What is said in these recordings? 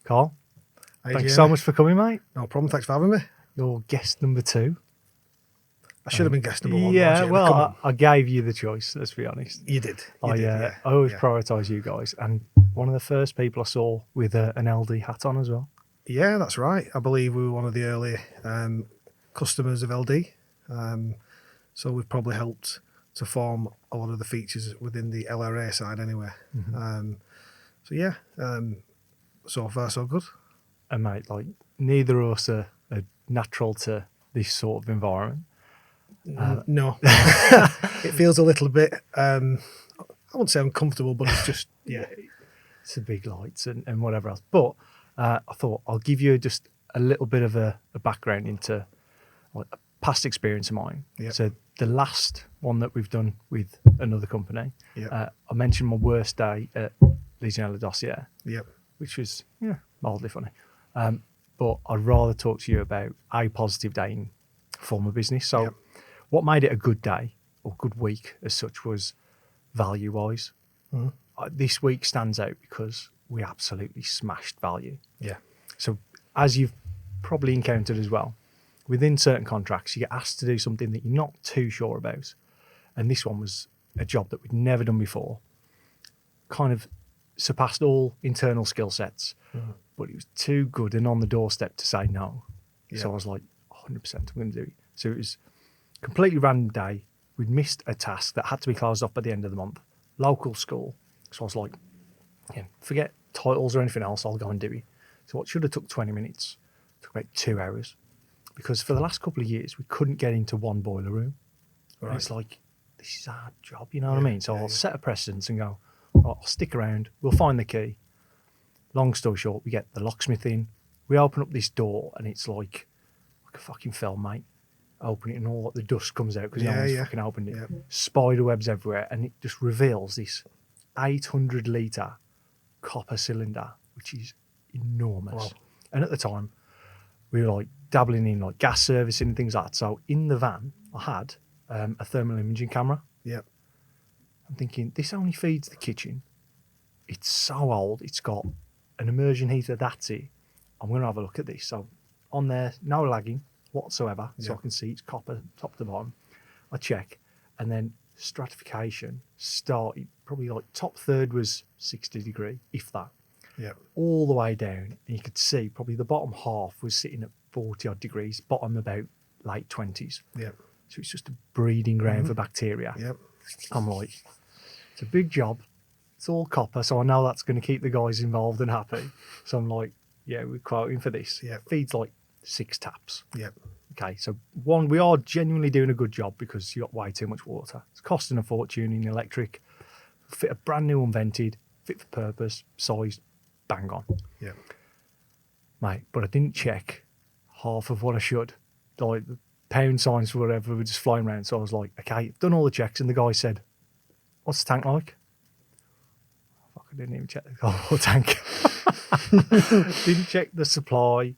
Carl, Hey, thanks Jamie. so much for coming, mate. No problem. Thanks for having me. You're guest number 2. I should have been guest number 1. Yeah, Jamie. Come well, on. I gave you the choice, let's be honest. You did. You I did, yeah. always yeah. prioritise you guys. And one of the first people I saw with an LD hat on as well. Yeah, that's right. I believe we were one of the early customers of LD. So we've probably helped to form a lot of the features within the LRA side anyway. So yeah, so far so good. And mate, like, neither of us are natural to this sort of environment. No. It feels a little bit, I wouldn't say uncomfortable, but it's just, yeah. It's the big lights and whatever else. But I thought I'll give you just a little bit of a background into like a past experience of mine. Yep. So the last one that we've done with another company, Yep. I mentioned my worst day at Legionella Dossier, Yep. which was mildly funny. But I'd rather talk to you about a positive day in former business. So Yep. what made it a good day or good week as such was value-wise. This week stands out because we absolutely smashed value. Yeah. So as you've probably encountered as well, within certain contracts, you get asked to do something that you're not too sure about. And this one was a job that we'd never done before, kind of surpassed all internal skill sets, but it was too good and on the doorstep to say no. Yeah. So I was like, 100% I'm going to do it. So it was a completely random day. We'd missed a task that had to be closed off by the end of the month, local school. So I was like, forget titles or anything else, I'll go and do it. So what should have took 20 minutes took about 2 hours, because for the last couple of years we couldn't get into one boiler room. Right. And it's like, this is our job, you know what I mean? So I'll set a precedence and go, I'll stick around, we'll find the key. Long story short, we get the locksmith in, we open up this door and it's like a fucking film, mate. Open it and all the dust comes out because no one's fucking opened it. Yeah. Spider webs everywhere, and it just reveals this 800 litre copper cylinder, which is enormous. Wow. And at the time, we were like dabbling in like gas servicing and things like that. So in the van, I had a thermal imaging camera. Yeah. I'm thinking, this only feeds the kitchen. It's so old. It's got an immersion heater. That's it. I'm going to have a look at this. So on there, no lagging whatsoever. So I can see it's copper top to bottom. I check, and then stratification started. Probably like top third was 60 degree, if that. Yeah. All the way down, and you could see probably the bottom half was sitting at 40 odd degrees, bottom about late 20s. Yeah. So it's just a breeding ground for bacteria. Yep. I'm like, it's a big job. It's all copper, so I know that's going to keep the guys involved and happy. So I'm like, yeah, we're quoting for this. Yeah. Feeds like 6 taps. Yep. Okay, so one, we are genuinely doing a good job because you got way too much water. It's costing a fortune in electric. Fit a brand new unvented, fit for purpose, size, bang on. Yeah. Mate, but I didn't check half of what I should. Like the pound signs for whatever were just flying around. So I was like, okay, I've done all the checks, and the guy said, what's the tank like? Fuck, I didn't even check the whole tank. Didn't check the supply,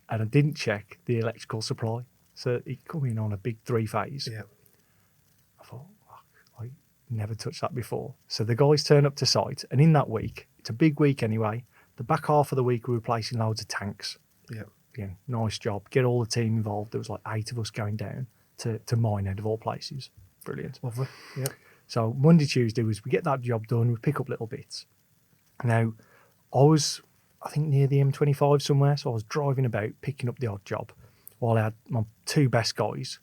and I didn't check the electrical supply. So it come in on a big 3-phase. Yeah. I thought, fuck, I never touched that before. So the guys turn up to site, and in that week, it's a big week anyway, the back half of the week we were replacing loads of tanks. Yeah. Again, nice job. Get all the team involved. There was like 8 of us going down to Minehead of all places. Brilliant. Lovely. Yeah. So Monday, Tuesday was we get that job done, we pick up little bits. Now, I think near the M25 somewhere, so I was driving about, picking up the odd job, while I had my 2 best guys,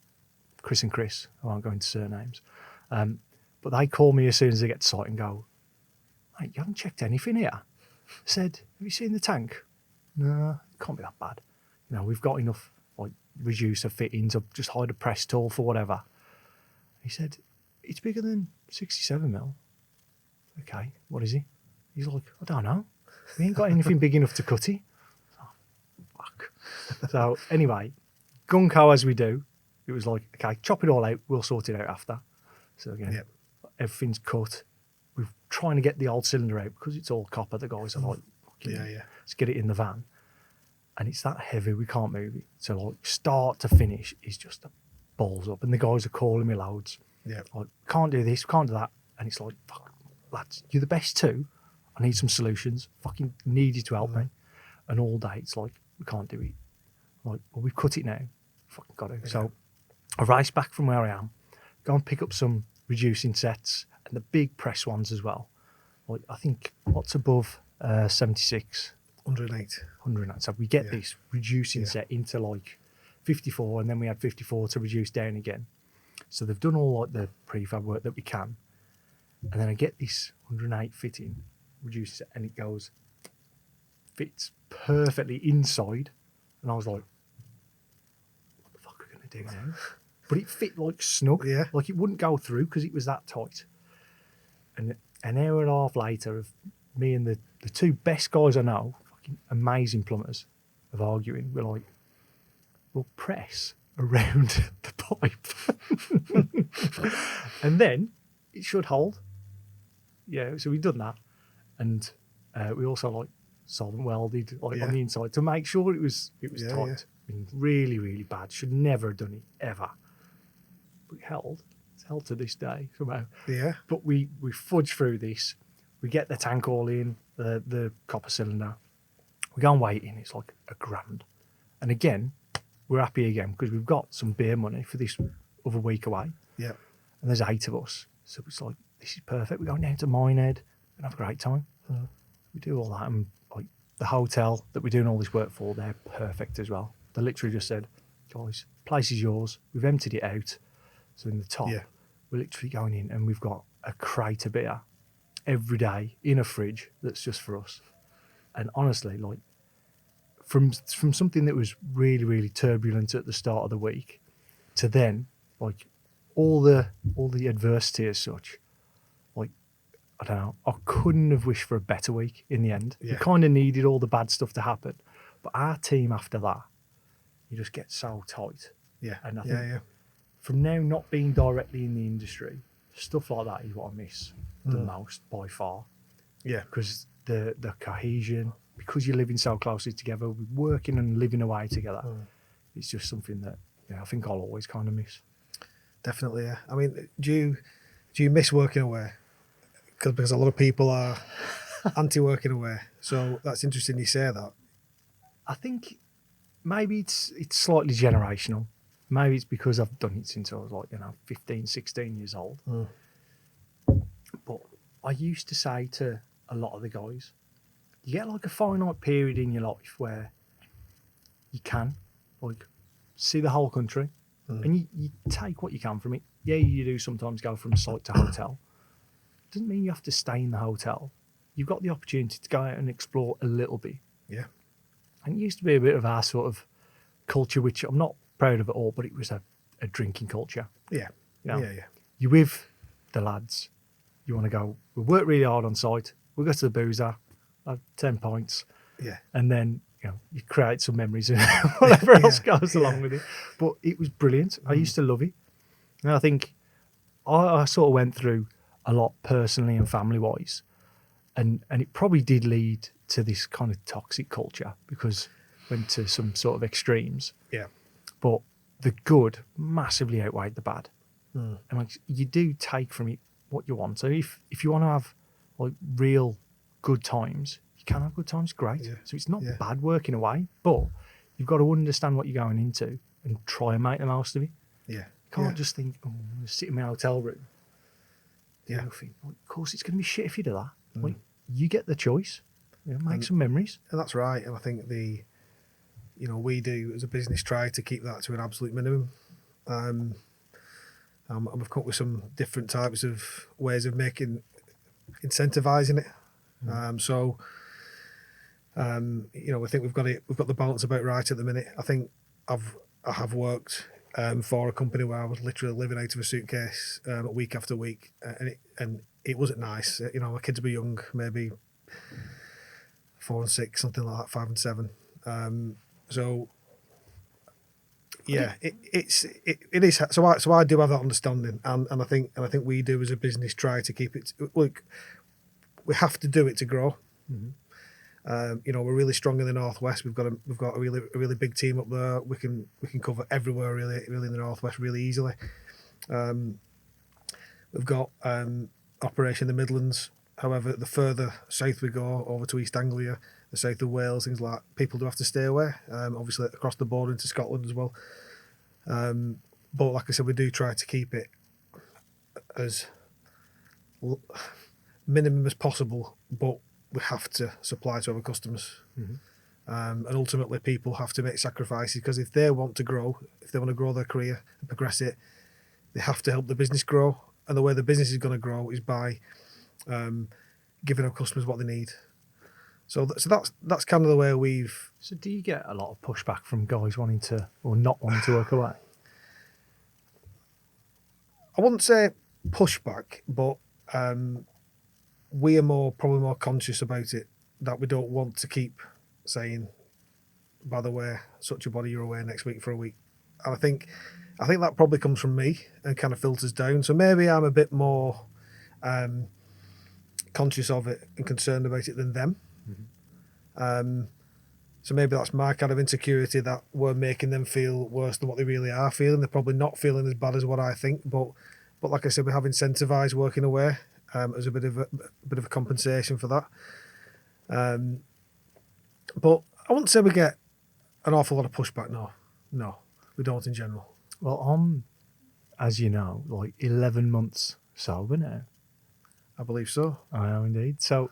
Chris and Chris, I won't go into surnames, but they call me as soon as they get to site and go, mate, you haven't checked anything here? I said, have you seen the tank? No, it can't be that bad. You know, we've got enough like reducer fittings, I've just hired a press tool for whatever. He said, it's bigger than 67 mil. Okay, what is he? He's like, I don't know. We ain't got anything big enough to cut it. Oh, fuck. So anyway, gung-ho as we do, it was like, okay, chop it all out, we'll sort it out after. So again, everything's cut. We're trying to get the old cylinder out because it's all copper. The guys are like, let's get it in the van. And it's that heavy, we can't move it. So like start to finish is just a balls up. And the guys are calling me loads. Yeah. Like, can't do this, can't do that. And it's like, fuck, lads, you're the best too. I need some solutions. Fucking need you to help me. and all day it's like, we can't do it. Like, well, we've cut it now. Fucking got to. Yeah. So I race back from where I am, go and pick up some reducing sets and the big press ones as well. Like, I think what's above 76? 108. 108. So we get Yeah. this reducing Yeah. set into like 54, and then we had 54 to reduce down again. So they've done all like the prefab work that we can. And then I get this 108 fitting, reduces it, and it fits perfectly inside. And I was like, what the fuck are we going to do now? But it fit like snug. Yeah. Like it wouldn't go through because it was that tight. And an hour and a half later of me and the two best guys I know, fucking amazing plumbers, of arguing, we're like, we'll press around the pipe. And then it should hold. Yeah, so we've done that. And we also like solvent welded like on the inside to make sure it was tight. Yeah. I mean, really, really bad. Should never have done it ever. But it held. It's held to this day somehow. Yeah. But we fudge through this. We get the tank all in, the copper cylinder. We go and wait in. It's like $1,000. And again, we're happy again because we've got some beer money for this other week away. Yeah. And there's 8 of us. So it's like, this is perfect. We're going down to Minehead and have a great time. We do all that. And like the hotel that we're doing all this work for, they're perfect as well. They literally just said, guys, place is yours. We've emptied it out. So in the top, we're literally going in and we've got a crate of beer every day in a fridge that's just for us. And honestly, like from something that was really, really turbulent at the start of the week to then, like all the adversity as such, like, I don't know, I couldn't have wished for a better week in the end. Yeah. We kind of needed all the bad stuff to happen. But our team after that, you just get so tight. Yeah. And I think Yeah. from now not being directly in the industry, stuff like that is what I miss the most by far. Yeah. Because the cohesion, because you're living so closely together, we're working and living away together. It's just something that I think I'll always kind of miss. Definitely, yeah. I mean, do you miss working away? Because a lot of people are anti-working away. So that's interesting you say that. I think maybe it's slightly generational. Maybe it's because I've done it since I was like, 15, 16 years old. But I used to say to a lot of the guys, you get like a finite period in your life where you can like see the whole country and you take what you can from it. Yeah, you do sometimes go from site to hotel. Doesn't mean you have to stay in the hotel. You've got the opportunity to go out and explore a little bit. Yeah. And it used to be a bit of our sort of culture, which I'm not proud of at all, but it was a drinking culture. Yeah. You know, Yeah. you're with the lads. You want to go, we work really hard on site. We'll go to the boozer, have 10 pints. Yeah. And then, you create some memories and whatever else goes along with it. But it was brilliant. I used to love it. And I think I sort of went through a lot personally and family-wise. And it probably did lead to this kind of toxic culture because it went to some sort of extremes. Yeah. But the good massively outweighed the bad. And like you do take from it what you want. So if you want to have like real good times, you can have good times, great. Yeah. So it's not bad working away, but you've got to understand what you're going into and try and make the most of it. Yeah. You can't just think, I'm going to sit in my hotel room. Yeah. Nothing. Like, of course, it's going to be shit if you do that. Like, you get the choice. Make some memories. And that's right. And I think we do as a business try to keep that to an absolute minimum. And we've come up with some different types of ways of incentivizing it. I think we've got the balance about right at the minute. I think I have worked for a company where I was literally living out of a suitcase week after week, and it wasn't nice. My kids were young, maybe 4 and 6, something like that, 5 and 7. It is. So I do have that understanding, and I think we do as a business try to keep it. Look, we have to do it to grow. We're really strong in the northwest. We've got a really big team up there. We can cover everywhere really in the northwest really easily. We've got operation in the Midlands. However, the further south we go over to East Anglia, the south of Wales, things like that, people do have to stay away. Obviously across the border into Scotland as well. But like I said, we do try to keep it as minimum as possible, but we have to supply to our customers. And ultimately people have to make sacrifices, because if they want to grow, if they want to grow their career and progress it, they have to help the business grow. And the way the business is going to grow is by giving our customers what they need. So that's kind of the way we've... So do you get a lot of pushback from guys wanting to, or not wanting to work away? I wouldn't say pushback, but we are probably more conscious about it, that we don't want to keep saying, by the way, such a body, you're away next week for a week. And I think that probably comes from me and kind of filters down. So maybe I'm a bit more conscious of it and concerned about it than them. So maybe that's my kind of insecurity, that we're making them feel worse than what they really are feeling. They're probably not feeling as bad as what I think, but like I said, we have incentivised working away as a bit of a compensation for that. But I wouldn't say we get an awful lot of pushback. No, we don't in general. Well, I'm, as you know, like 11 months sober now. I believe so. I know indeed. So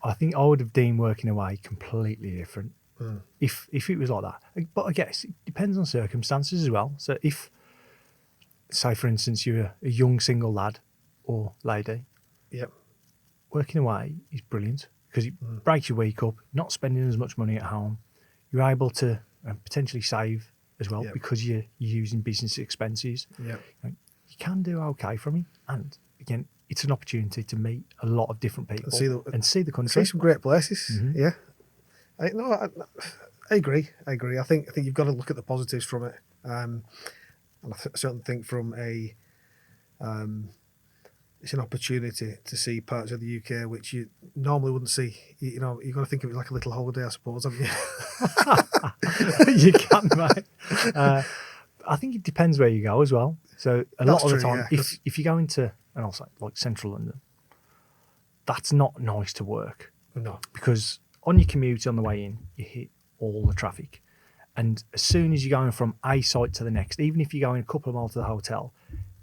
I think I would have deemed working away completely different if it was like that. But I guess it depends on circumstances as well. So if, say for instance, you're a young single lad or lady, yep, working away is brilliant, because it breaks your week up, not spending as much money at home. You're able to potentially save as well, because you're using business expenses. Yep. You can do okay from it. And again, it's an opportunity to meet a lot of different people and see the country. See some great places. Yeah. I agree. I think you've got to look at the positives from it. And I certainly think from it's an opportunity to see parts of the UK which you normally wouldn't see. You've got to think of it like a little holiday, I suppose, haven't you? You can, mate. I think it depends where you go as well. So a lot of the time, if you go into, and I'll say like central London, that's not nice to work. No. Because on your commute on the way in, you hit all the traffic. And as soon as you're going from a site to the next, even if you're going a couple of miles to the hotel,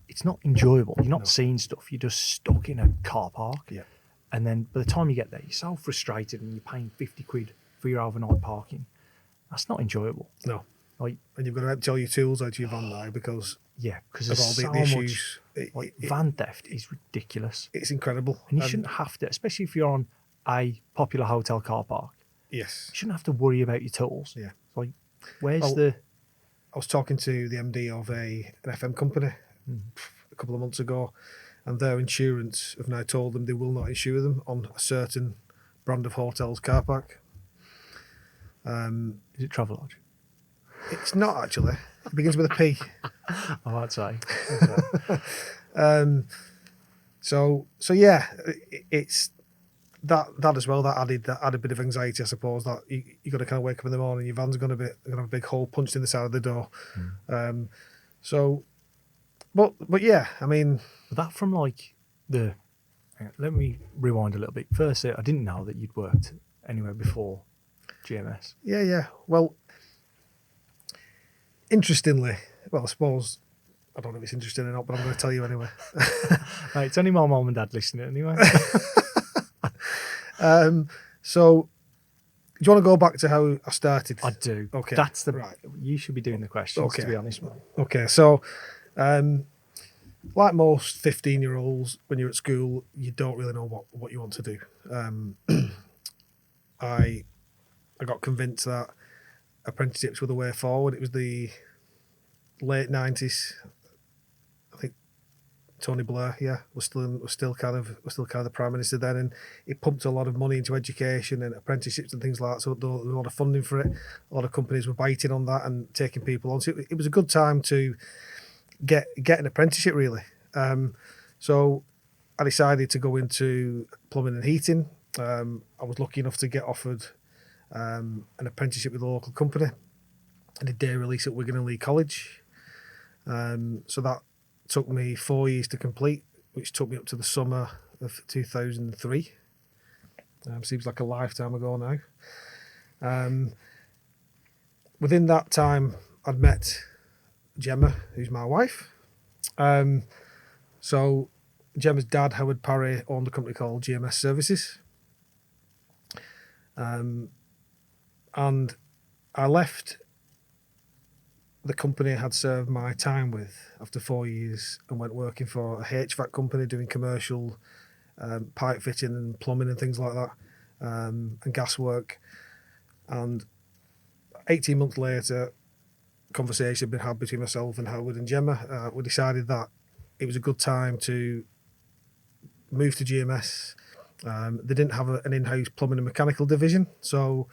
it's not enjoyable. You're not seeing stuff. You're just stuck in a car park. Yeah. And then by the time you get there, you're so frustrated and you're paying 50 quid for your overnight parking. That's not enjoyable. No. Like, and you've got to empty all your tools out of your van now because there's of all so the issues. much. Van theft is ridiculous. It's incredible. And you shouldn't have to, especially if you're on a popular hotel car park. Yes. You shouldn't have to worry about your tools. Yeah. Like, where's I was talking to the MD of an FM company a couple of months ago, and their insurance have now told them they will not insure them on a certain brand of hotels car park. Is it Travelodge? It's not actually. It begins with a P. Oh, I'd say. So yeah, it's that as well. That added a bit of anxiety, I suppose. That you got to kind of wake up in the morning, your van's going to have a big hole punched in the side of the door. So, but yeah, I mean, that from like let me rewind a little bit. First, I didn't know that you'd worked anywhere before GMS. Yeah. Well, interestingly, I suppose, I don't know if it's interesting or not, but I'm going to tell you anyway. Right, it's only my mum and dad listening anyway. So, do you want to go back to how I started? I do. Okay. That's right. You should be doing the questions, to be honest, mate. Okay, so, like most 15-year-olds, when you're at school, you don't really know what you want to do. I got convinced that apprenticeships were the way forward. It was the late 90s. I think Tony Blair, was still kind of the Prime Minister then, and it pumped a lot of money into education and apprenticeships and things like that. So there was a lot of funding for it. A lot of companies were biting on that and taking people on. So it was a good time to get an apprenticeship, really. So I decided to go into plumbing and heating. I was lucky enough to get offered an apprenticeship with a local company. I did day release at Wigan and Leigh College. So that took me 4 years to complete, which took me up to the summer of 2003. Seems like a lifetime ago now. Within that time, I'd met Gemma, who's my wife. So Gemma's dad, Howard Parry, owned a company called GMS Services. And I left the company I had served my time with after 4 years and went working for a HVAC company doing commercial pipe fitting and plumbing and things like that, and gas work. And 18 months later, conversation had been had between myself and Howard and Gemma. We decided that it was a good time to move to GMS. They didn't have an in-house plumbing and mechanical division, so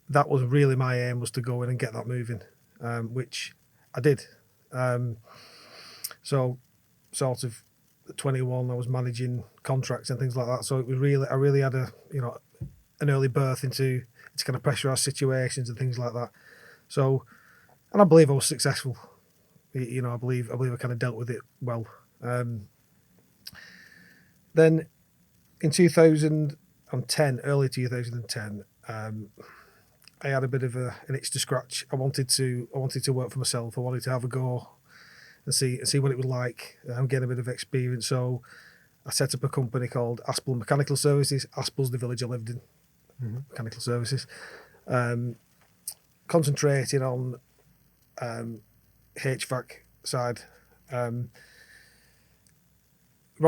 that was really my aim, was to go in and get that moving, which I did. So sort of at 21, I was managing contracts and things like that. So it was really, I really had an early birth into kind of pressurised situations and things like that. So, and I believe I was successful. I believe I kind of dealt with it well. Then in 2010, early 2010, I had a bit of an itch to scratch. I wanted to work for myself. I wanted to have a go and see what it was like. Get a bit of experience. So I set up a company called Aspel Mechanical Services. Aspel's the village I lived in. Mechanical Services. Concentrating on HVAC side. Ran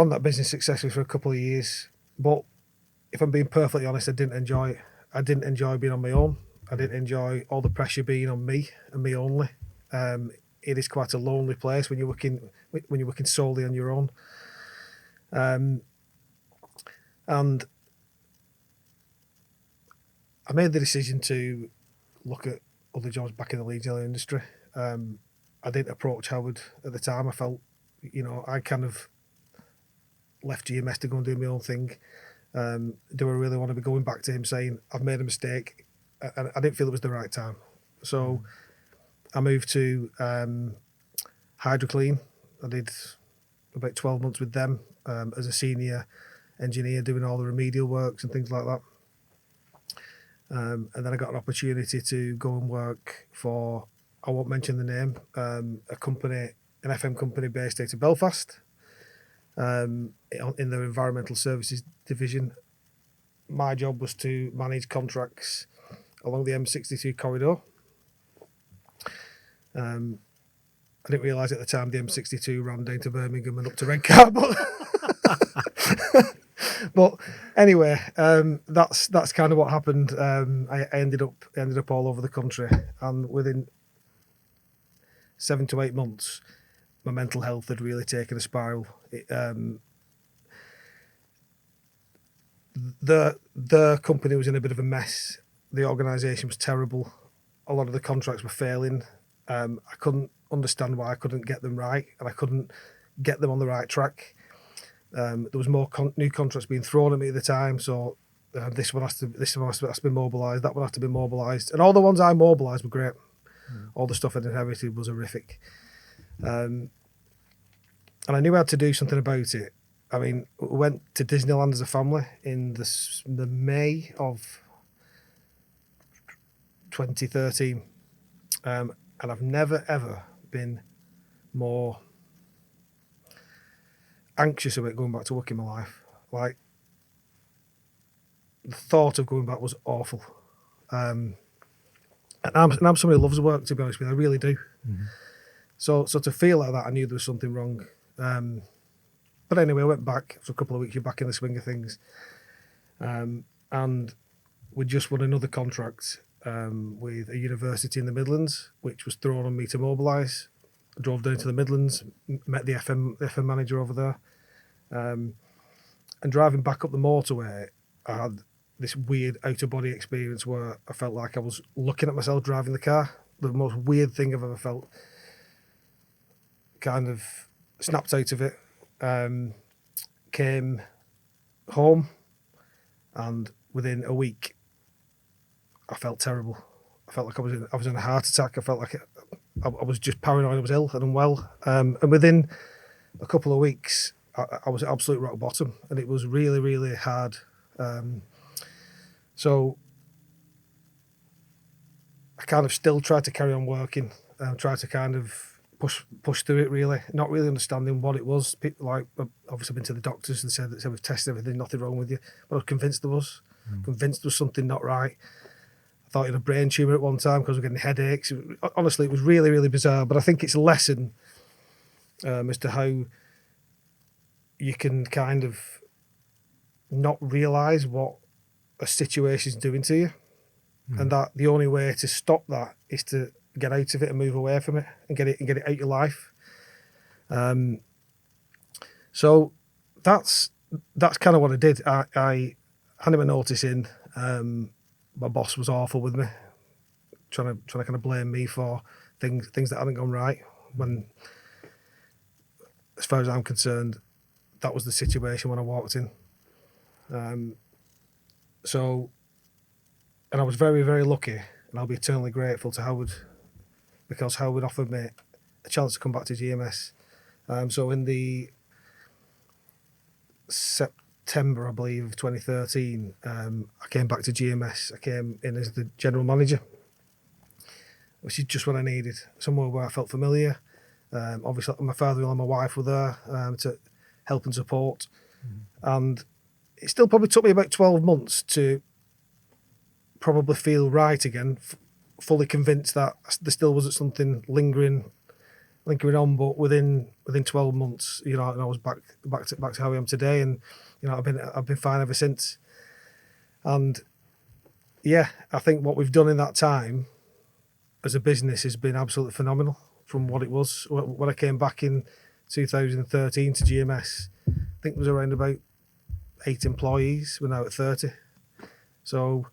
that business successfully for a couple of years, but if I'm being perfectly honest, I didn't enjoy it. I didn't enjoy being on my own. I didn't enjoy all the pressure being on me and me only. It is quite a lonely place when you're working solely on your own. And I made the decision to look at other jobs back in the Legionella industry. I didn't approach Howard at the time. I felt, I kind of left GMS to go and do my own thing. Do I really want to be going back to him saying, I've made a mistake? And I didn't feel it was the right time. So I moved to Hydroclean. I did about 12 months with them as a senior engineer, doing all the remedial works and things like that. And then I got an opportunity to go and work for, I won't mention the name, a company, an FM company based out of Belfast, in their environmental services division. My job was to manage contracts along the M62 corridor. I didn't realise at the time the M62 ran down to Birmingham and up to Redcar, but anyway, that's kind of what happened. I ended up all over the country, and within 7 to 8 months, my mental health had really taken a spiral. The company was in a bit of a mess. The organisation was terrible. A lot of the contracts were failing. I couldn't understand why I couldn't get them right, and I couldn't get them on the right track. There was more new contracts being thrown at me at the time, so this one has to be mobilised, that one has to be mobilised, and all the ones I mobilised were great. All the stuff I'd inherited was horrific, and I knew I had to do something about it. I mean, we went to Disneyland as a family in the May of 2013, and I've never ever been more anxious about going back to work in my life. Like, the thought of going back was awful. And I'm somebody who loves work, to be honest with you. I really do. So to feel like that, I knew there was something wrong. But anyway, I went back for a couple of weeks. You're back in the swing of things. And we just won another contract with a university in the Midlands, which was thrown on me to mobilise. I drove down to the Midlands, met the FM manager over there, and driving back up the motorway, I had this weird out-of-body experience where I felt like I was looking at myself driving the car. The most weird thing I've ever felt. Kind of snapped out of it. Came home, and within a week, I felt terrible. I felt like I was in a heart attack. I felt like I was just paranoid. I was ill and unwell. And within a couple of weeks, I was at absolute rock bottom, and it was really, really hard. So I kind of still tried to carry on working, tried to kind of push through it, really, not really understanding what it was. Like, obviously been to the doctors and said we've tested everything, nothing wrong with you, but I was convinced there was. Convinced there was something not right. I thought he had a brain tumour at one time because we were getting headaches. Honestly, it was really, really bizarre. But I think it's a lesson as to how you can kind of not realise what a situation's doing to you. And that the only way to stop that is to get out of it and move away from it and get it out your life. So that's kind of what I did. I handed my notice in. My boss was awful with me, trying to kind of blame me for things that hadn't gone right. When, as far as I'm concerned, that was the situation when I walked in. And I was very, very lucky, and I'll be eternally grateful to Howard, because Howard offered me a chance to come back to GMS. So in the September, I believe, of 2013, I came back to GMS. I came in as the general manager, which is just what I needed, somewhere where I felt familiar. Obviously, my father-in-law and my wife were there to help and support. And it still probably took me about 12 months to probably feel right again, fully convinced that there still wasn't something lingering on. But within 12 months, and I was back to how I am today, and I've been fine ever since. And yeah, I think what we've done in that time as a business has been absolutely phenomenal. From what it was when I came back in 2013 to GMS, I think it was around about 8 employees. We're now at 30. So,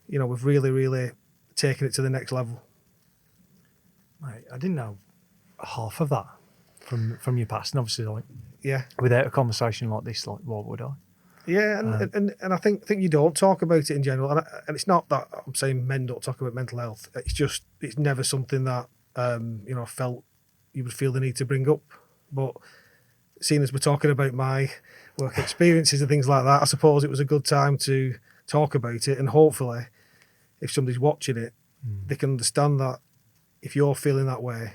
we've really, really taken it to the next level. Mate, I didn't know half of that from your past, and obviously, Yeah. without a conversation like this, what would I? Yeah, and I think you don't talk about it in general, and it's not that I'm saying men don't talk about mental health. It's just it's never something that I felt you would feel the need to bring up. But seeing as we're talking about my work experiences and things like that, I suppose it was a good time to talk about it, and hopefully, if somebody's watching it, they can understand that if you're feeling that way,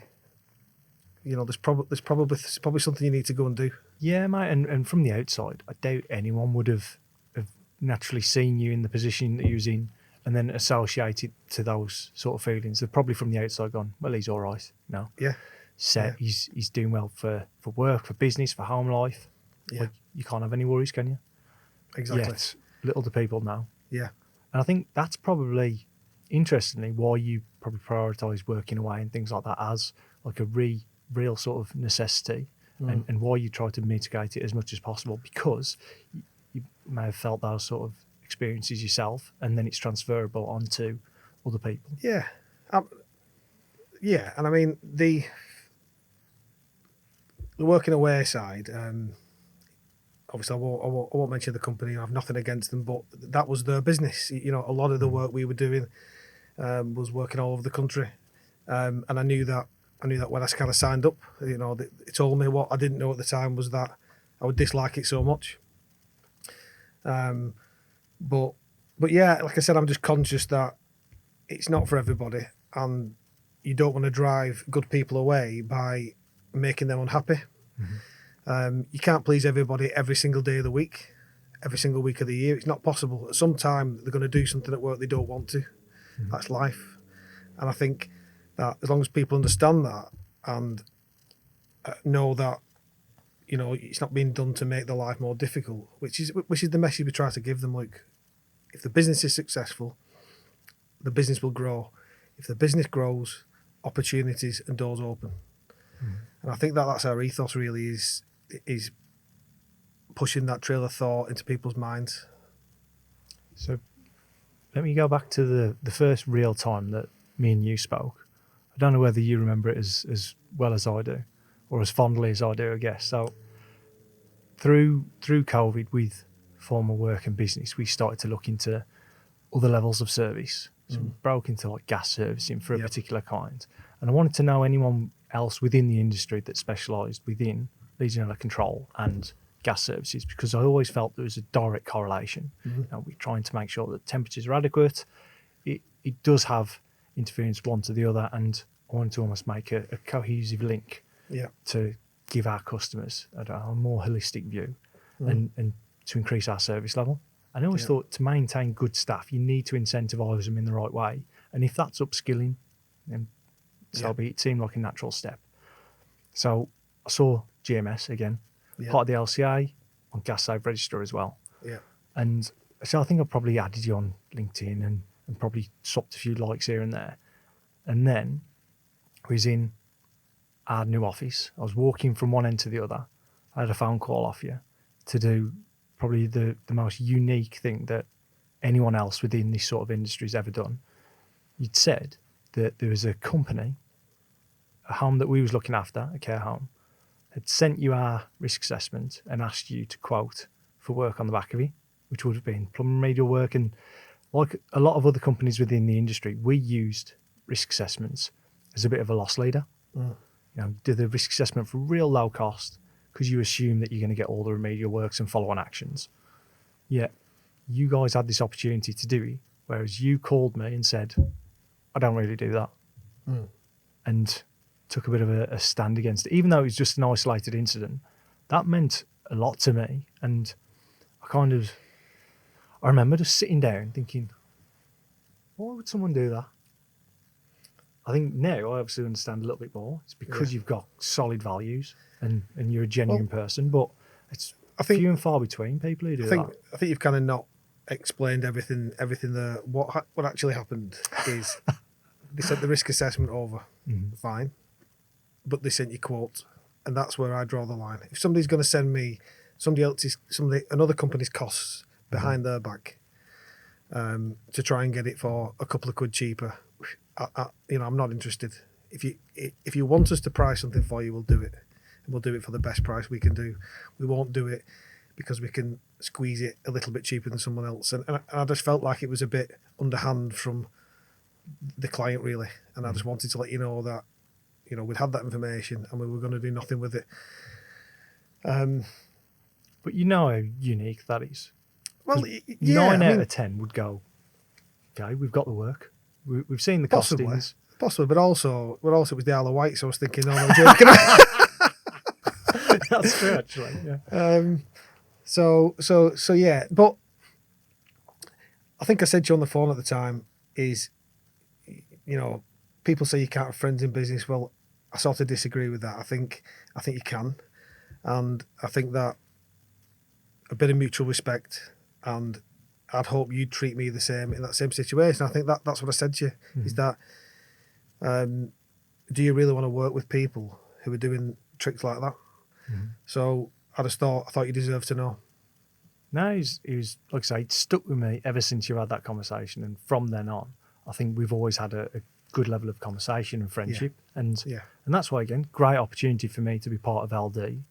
there's probably something you need to go and do. Yeah, mate, and from the outside, I doubt anyone would have naturally seen you in the position that you was in and then associated to those sort of feelings. They've probably from the outside gone, well, he's all right now. Yeah. Set, yeah. He's doing well for work, for business, for home life. Yeah. You can't have any worries, can you? Exactly. Yet, little do people know. Yeah. And I think that's probably, interestingly, why you probably prioritise working away and things like that as like a real sort of necessity, and why you try to mitigate it as much as possible, because you may have felt those sort of experiences yourself, and then it's transferable onto other people. Yeah. And I mean, the working away side, obviously I won't mention the company. I have nothing against them, but that was their business. A lot of the work we were doing was working all over the country, and I knew that when I kind of signed up. It told me what I didn't know at the time was that I would dislike it so much. But yeah, like I said, I'm just conscious that it's not for everybody, and you don't want to drive good people away by making them unhappy. You can't please everybody every single day of the week, every single week of the year. It's not possible. At some time, they're going to do something at work they don't want to. That's life. And I think that as long as people understand that and know that, it's not being done to make their life more difficult, which is the message we try to give them. Like, if the business is successful, the business will grow. If the business grows, opportunities and doors open. And I think that's our ethos, really, is pushing that trail of thought into people's minds. So let me go back to the first real time that me and you spoke. I don't know whether you remember it as well as I do, or as fondly as I do, I guess. So through COVID, with formal work and business, we started to look into other levels of service. So we broke into like gas servicing for a particular kind. And I wanted to know anyone else within the industry that specialised within Legionella control and gas services because I always felt there was a direct correlation. We're trying to make sure that temperatures are adequate. It does have interference one to the other, and I wanted to almost make a cohesive link to give our customers a more holistic view and to increase our service level. And I always thought to maintain good staff, you need to incentivise them in the right way. And if that's upskilling, then so be it. It seemed like a natural step. So I saw GMS again, part of the LCA, on Gas Safe Register as well. Yeah. And so I think I probably added you on LinkedIn and probably swapped a few likes here and there. And then I was in our new office. I was walking from one end to the other. I had a phone call off you to do probably the most unique thing that anyone else within this sort of industry has ever done. You'd said that there was a company, a home that we was looking after, a care home, had sent you our risk assessment and asked you to quote for work on the back of it, which would have been plumbing remedial work. And like a lot of other companies within the industry, we used risk assessments as a bit of a loss leader. Do the risk assessment for real low cost because you assume that you're going to get all the remedial works and follow-on actions. Yet you guys had this opportunity to do it, whereas you called me and said, I don't really do that. And took a bit of a stand against it. Even though it was just an isolated incident, that meant a lot to me. And I remember just sitting down thinking, why would someone do that? I think now I obviously understand a little bit more. It's because you've got solid values and you're a genuine person, but I think few and far between people who do that. I think you've kind of not explained everything there. What actually happened is they sent the risk assessment over, fine, but they sent you quotes, and that's where I draw the line. If somebody's going to send me another company's costs behind their back to try and get it for a couple of quid cheaper, I'm not interested. If you want us to price something for you, we'll do it. And we'll do it for the best price we can do. We won't do it because we can squeeze it a little bit cheaper than someone else. And I just felt like it was a bit underhand from the client, really. And I just wanted to let you know that, we'd had that information and we were going to do nothing with it. But you know how unique that is. Well, 9 out of 10 would go, okay, we've got the work. We've seen the costings. Possibly, but also it was the Isle of Wight, so I was thinking, no, I'm joking. That's true, actually. Yeah. So yeah, but I think I said to you on the phone at the time is, people say you can't have friends in business. Well, I sort of disagree with that. I think you can, and I think that a bit of mutual respect, and I'd hope you'd treat me the same in that same situation. I think that's what I said to you, is that do you really want to work with people who are doing tricks like that? So I thought you deserved to know. No, he was, like I say, it stuck with me ever since you had that conversation. And from then on, I think we've always had a good level of conversation and friendship. And that's why, again, great opportunity for me to be part of LD,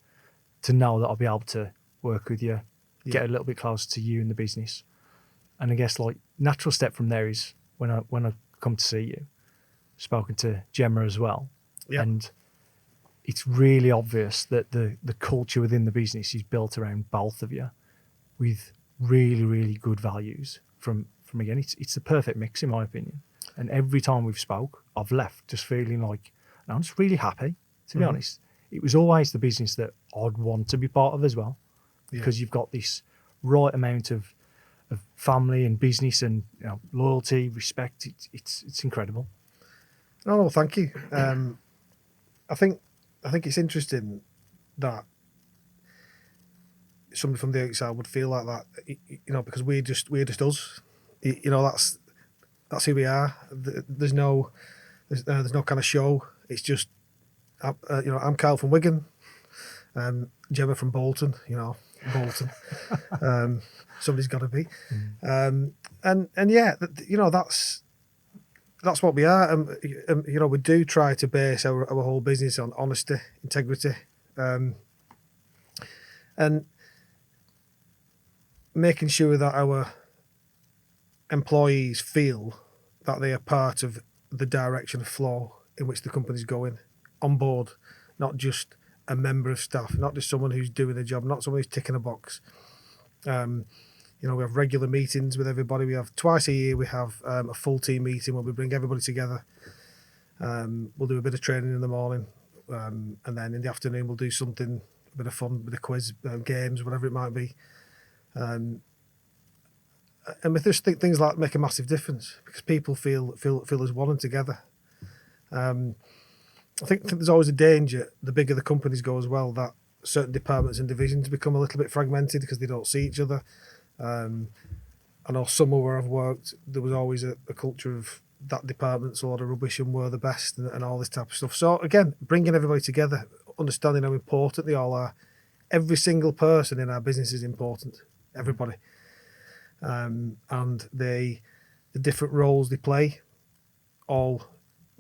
to know that I'll be able to work with you, get a little bit closer to you in the business. And I guess natural step from there is when I come to see you, spoken to Gemma as well. And it's really obvious that the culture within the business is built around both of you with really, really good values from again, it's the perfect mix in my opinion. And every time we've spoke, I've left just feeling like, and I'm just really happy, to be honest. It was always the business that I'd want to be part of as well, because you've got this right amount of family and business and loyalty, respect. It's incredible. No, thank you. I think it's interesting that somebody from the outside would feel like that, because we're just us. That's who we are. There's no kind of show. It's just, I'm Kyle from Wigan, Gemma from Bolton. Bolton. Somebody's got to be, and that's what we are. We do try to base our whole business on honesty, integrity, and making sure that our employees feel that they are part of the direction of flow in which the company's going, on board, not just a member of staff, not just someone who's doing a job, not someone who's ticking a box. You know, we have regular meetings with everybody. We have twice a year, we have a full team meeting where we bring everybody together. We'll do a bit of training in the morning, and then in the afternoon we'll do something, a bit of fun, a bit of quiz, games, whatever it might be. And we just think things like make a massive difference because people feel as one and together. I think there's always a danger, the bigger the companies go as well, that certain departments and divisions become a little bit fragmented because they don't see each other. I know somewhere where I've worked, there was always a culture of that department's a lot of rubbish and we're the best and all this type of stuff. So again, bringing everybody together, understanding how important they all are. Every single person in our business is important, everybody. And the different roles they play all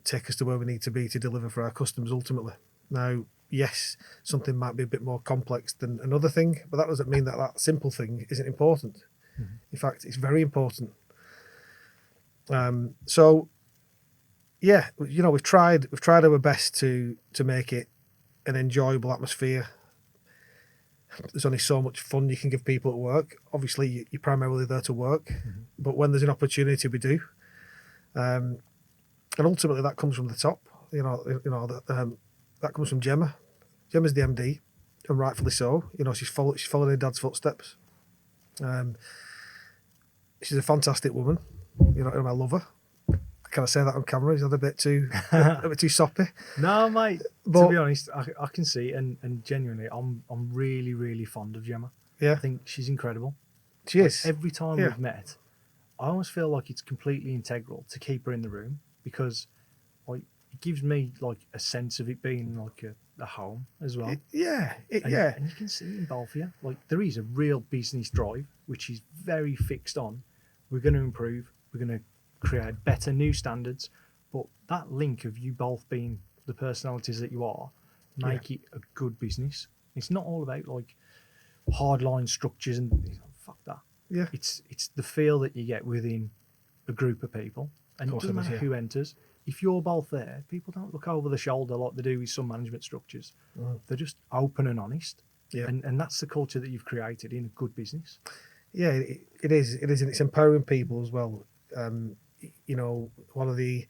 take us to where we need to be to deliver for our customers ultimately. Now, yes, something might be a bit more complex than another thing, but that doesn't mean that that simple thing isn't important. Mm-hmm. In fact, it's very important. So, yeah, you know, we've tried our best to make it an enjoyable atmosphere. There's only so much fun you can give people at work. Obviously, you're primarily there to work, mm-hmm. but when there's an opportunity, we do. And ultimately, that comes from the top. That comes from Gemma. Gemma's the MD, and rightfully so. You know, she's following her dad's footsteps. She's a fantastic woman. You know, and I love her. Can I say that on camera? Is that a bit too soppy? No, mate. But, to be honest, I can see, and genuinely, I'm really, really fond of Gemma. Yeah, I think she's incredible. She is. Every time we've met, I almost feel like it's completely integral to keep her in the room because, like, it gives me like a sense of it being like a home as well. And you can see it in both of you. Like, there is a real business drive, which is very fixed on. We're going to improve. We're going to create better new standards, but that link of you both being the personalities that you are make it a good business. It's not all about like hardline structures and fuck that. Yeah, it's the feel that you get within a group of people, and it doesn't matter who enters. If you're both there, people don't look over the shoulder like they do with some management structures. They're just open and honest. Yeah, and that's the culture that you've created in a good business. Yeah, it is, and it's empowering people as well. You know, one of the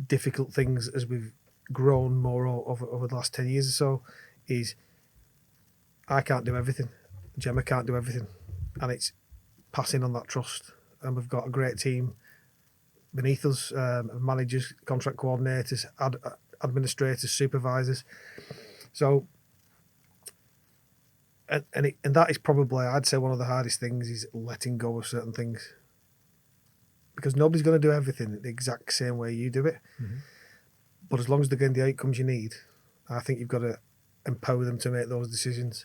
difficult things as we've grown more over the last 10 years or so is I can't do everything. Gemma can't do everything. And it's passing on that trust. And we've got a great team beneath us, managers, contract coordinators, administrators, supervisors. So, and that is probably, I'd say, one of the hardest things is letting go of certain things. Because nobody's going to do everything the exact same way you do it. Mm-hmm. But as long as they're getting the outcomes you need, I think you've got to empower them to make those decisions.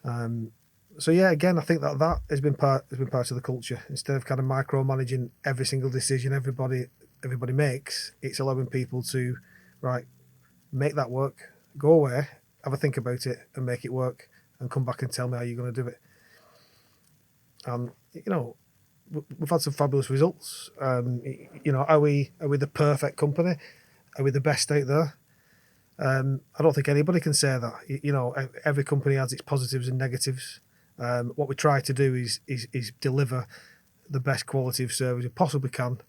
So yeah, again, I think that has been part of the culture. Instead of kind of micromanaging every single decision everybody makes, it's allowing people to make that work, go away, have a think about it, and make it work, and come back and tell me how you're going to do it. And you know, we've had some fabulous results. You know, are we the perfect company? Are we the best out there? I don't think anybody can say that. You know, every company has its positives and negatives. What we try to do is deliver the best quality of service we possibly can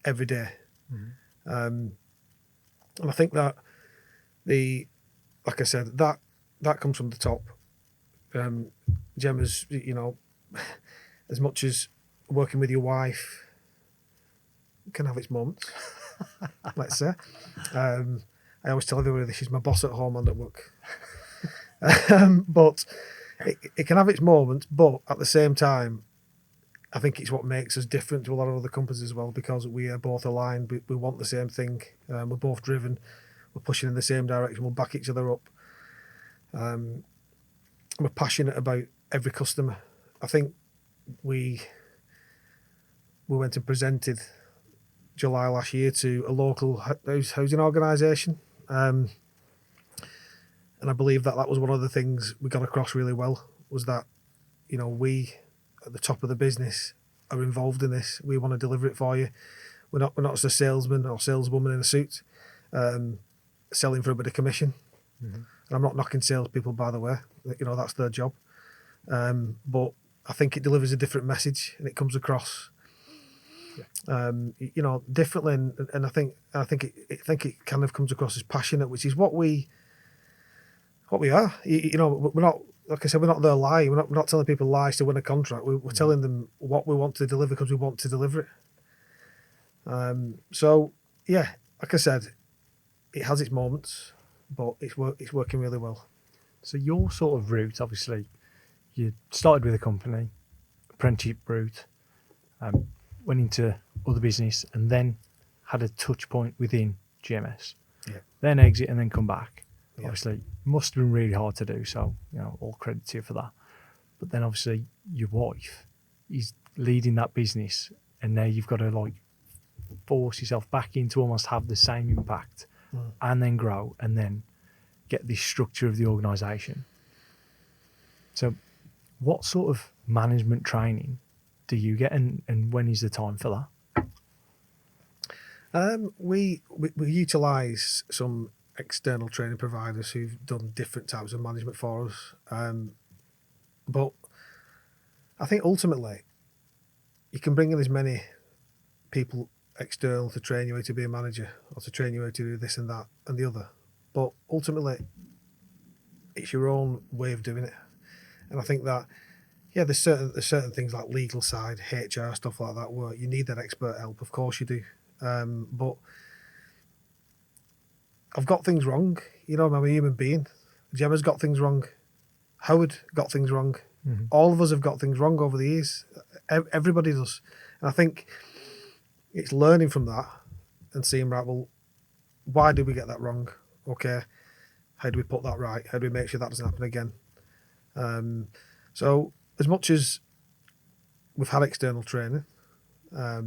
every day. Mm-hmm. And I think that like I said, that comes from the top. Gemma's, you know, as much as working with your wife can have its moments, let's say. I always tell everybody she's my boss at home and at work. But it can have its moments, but at the same time, I think it's what makes us different to a lot of other companies as well, because we are both aligned. We want the same thing. We're both driven. We're pushing in the same direction. We'll back each other up. We're passionate about every customer. I think we went and presented July last year to a local housing organisation. And I believe that was one of the things we got across really well, was that, you know, we at the top of the business are involved in this. We want to deliver it for you. We're not just a salesman or saleswoman in a suit. selling for a bit of commission. Mhm. And I'm not knocking salespeople, by the way. You know, that's their job. But I think it delivers a different message and it comes across, you know, differently. And I think it kind of comes across as passionate, which is what we are. You know, we're not, like I said, we're not there lying. We're not telling people lies to win a contract. We're telling them what we want to deliver because we want to deliver it. So yeah, like I said, it has its moments, but it's working really well. So your sort of route, obviously, you started with a company, apprenticeship route, went into other business, and then had a touch point within GMS. Yeah. Then exit and then come back. Yeah. Obviously, must have been really hard to do. So, you know, all credit to you for that. But then obviously your wife is leading that business, and now you've got to like force yourself back in to almost have the same impact and then grow and then get this structure of the organisation. So what sort of management training do you get, and when is the time for that? We utilise some external training providers who've done different types of management for us. But I think ultimately you can bring in as many people external to train you how to be a manager or to train you how to do this and that and the other. But ultimately it's your own way of doing it. And I think that, yeah, there's certain things like legal side, HR, stuff like that, where you need that expert help. Of course you do. But I've got things wrong. You know, I'm a human being. Gemma's got things wrong. Howard got things wrong. Mm-hmm. All of us have got things wrong over the years. Everybody does. And I think it's learning from that and seeing, right, well, why did we get that wrong? Okay, how do we put that right? How do we make sure that doesn't happen again? So as much as we've had external training, I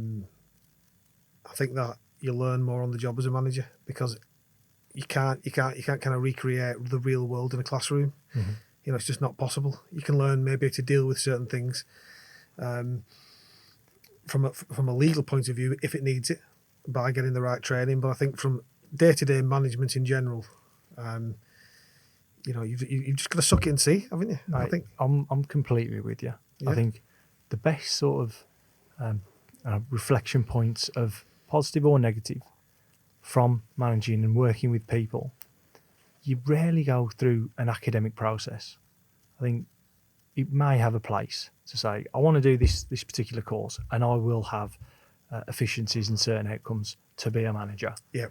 think that you learn more on the job as a manager because you can't kind of recreate the real world in a classroom. Mm-hmm. You know, it's just not possible. You can learn maybe to deal with certain things from a legal point of view if it needs it by getting the right training. But I think from day-to-day management in general, you know, you've just got to suck it and see, haven't you? I think I'm completely with you. Yeah. I think the best sort of reflection points of positive or negative from managing and working with people, you rarely go through an academic process. I think it may have a place to say, I want to do this particular course and I will have efficiencies and certain outcomes to be a manager. Yeah.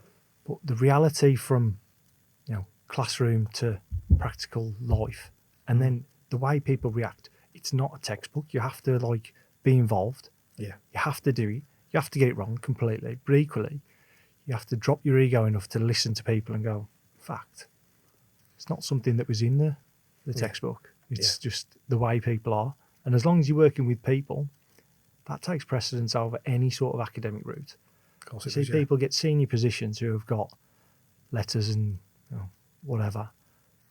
But the reality from, you know, classroom to practical life, and then the way people react, it's not a textbook. You have to like be involved. Yeah. You have to do it. You have to get it wrong completely. But equally, you have to drop your ego enough to listen to people and go, fact, it's not something that was in the textbook. It's just the way people are. And as long as you're working with people, that takes precedence over any sort of academic route. Of course You it see does, yeah. people get senior positions who have got letters and, you know, whatever.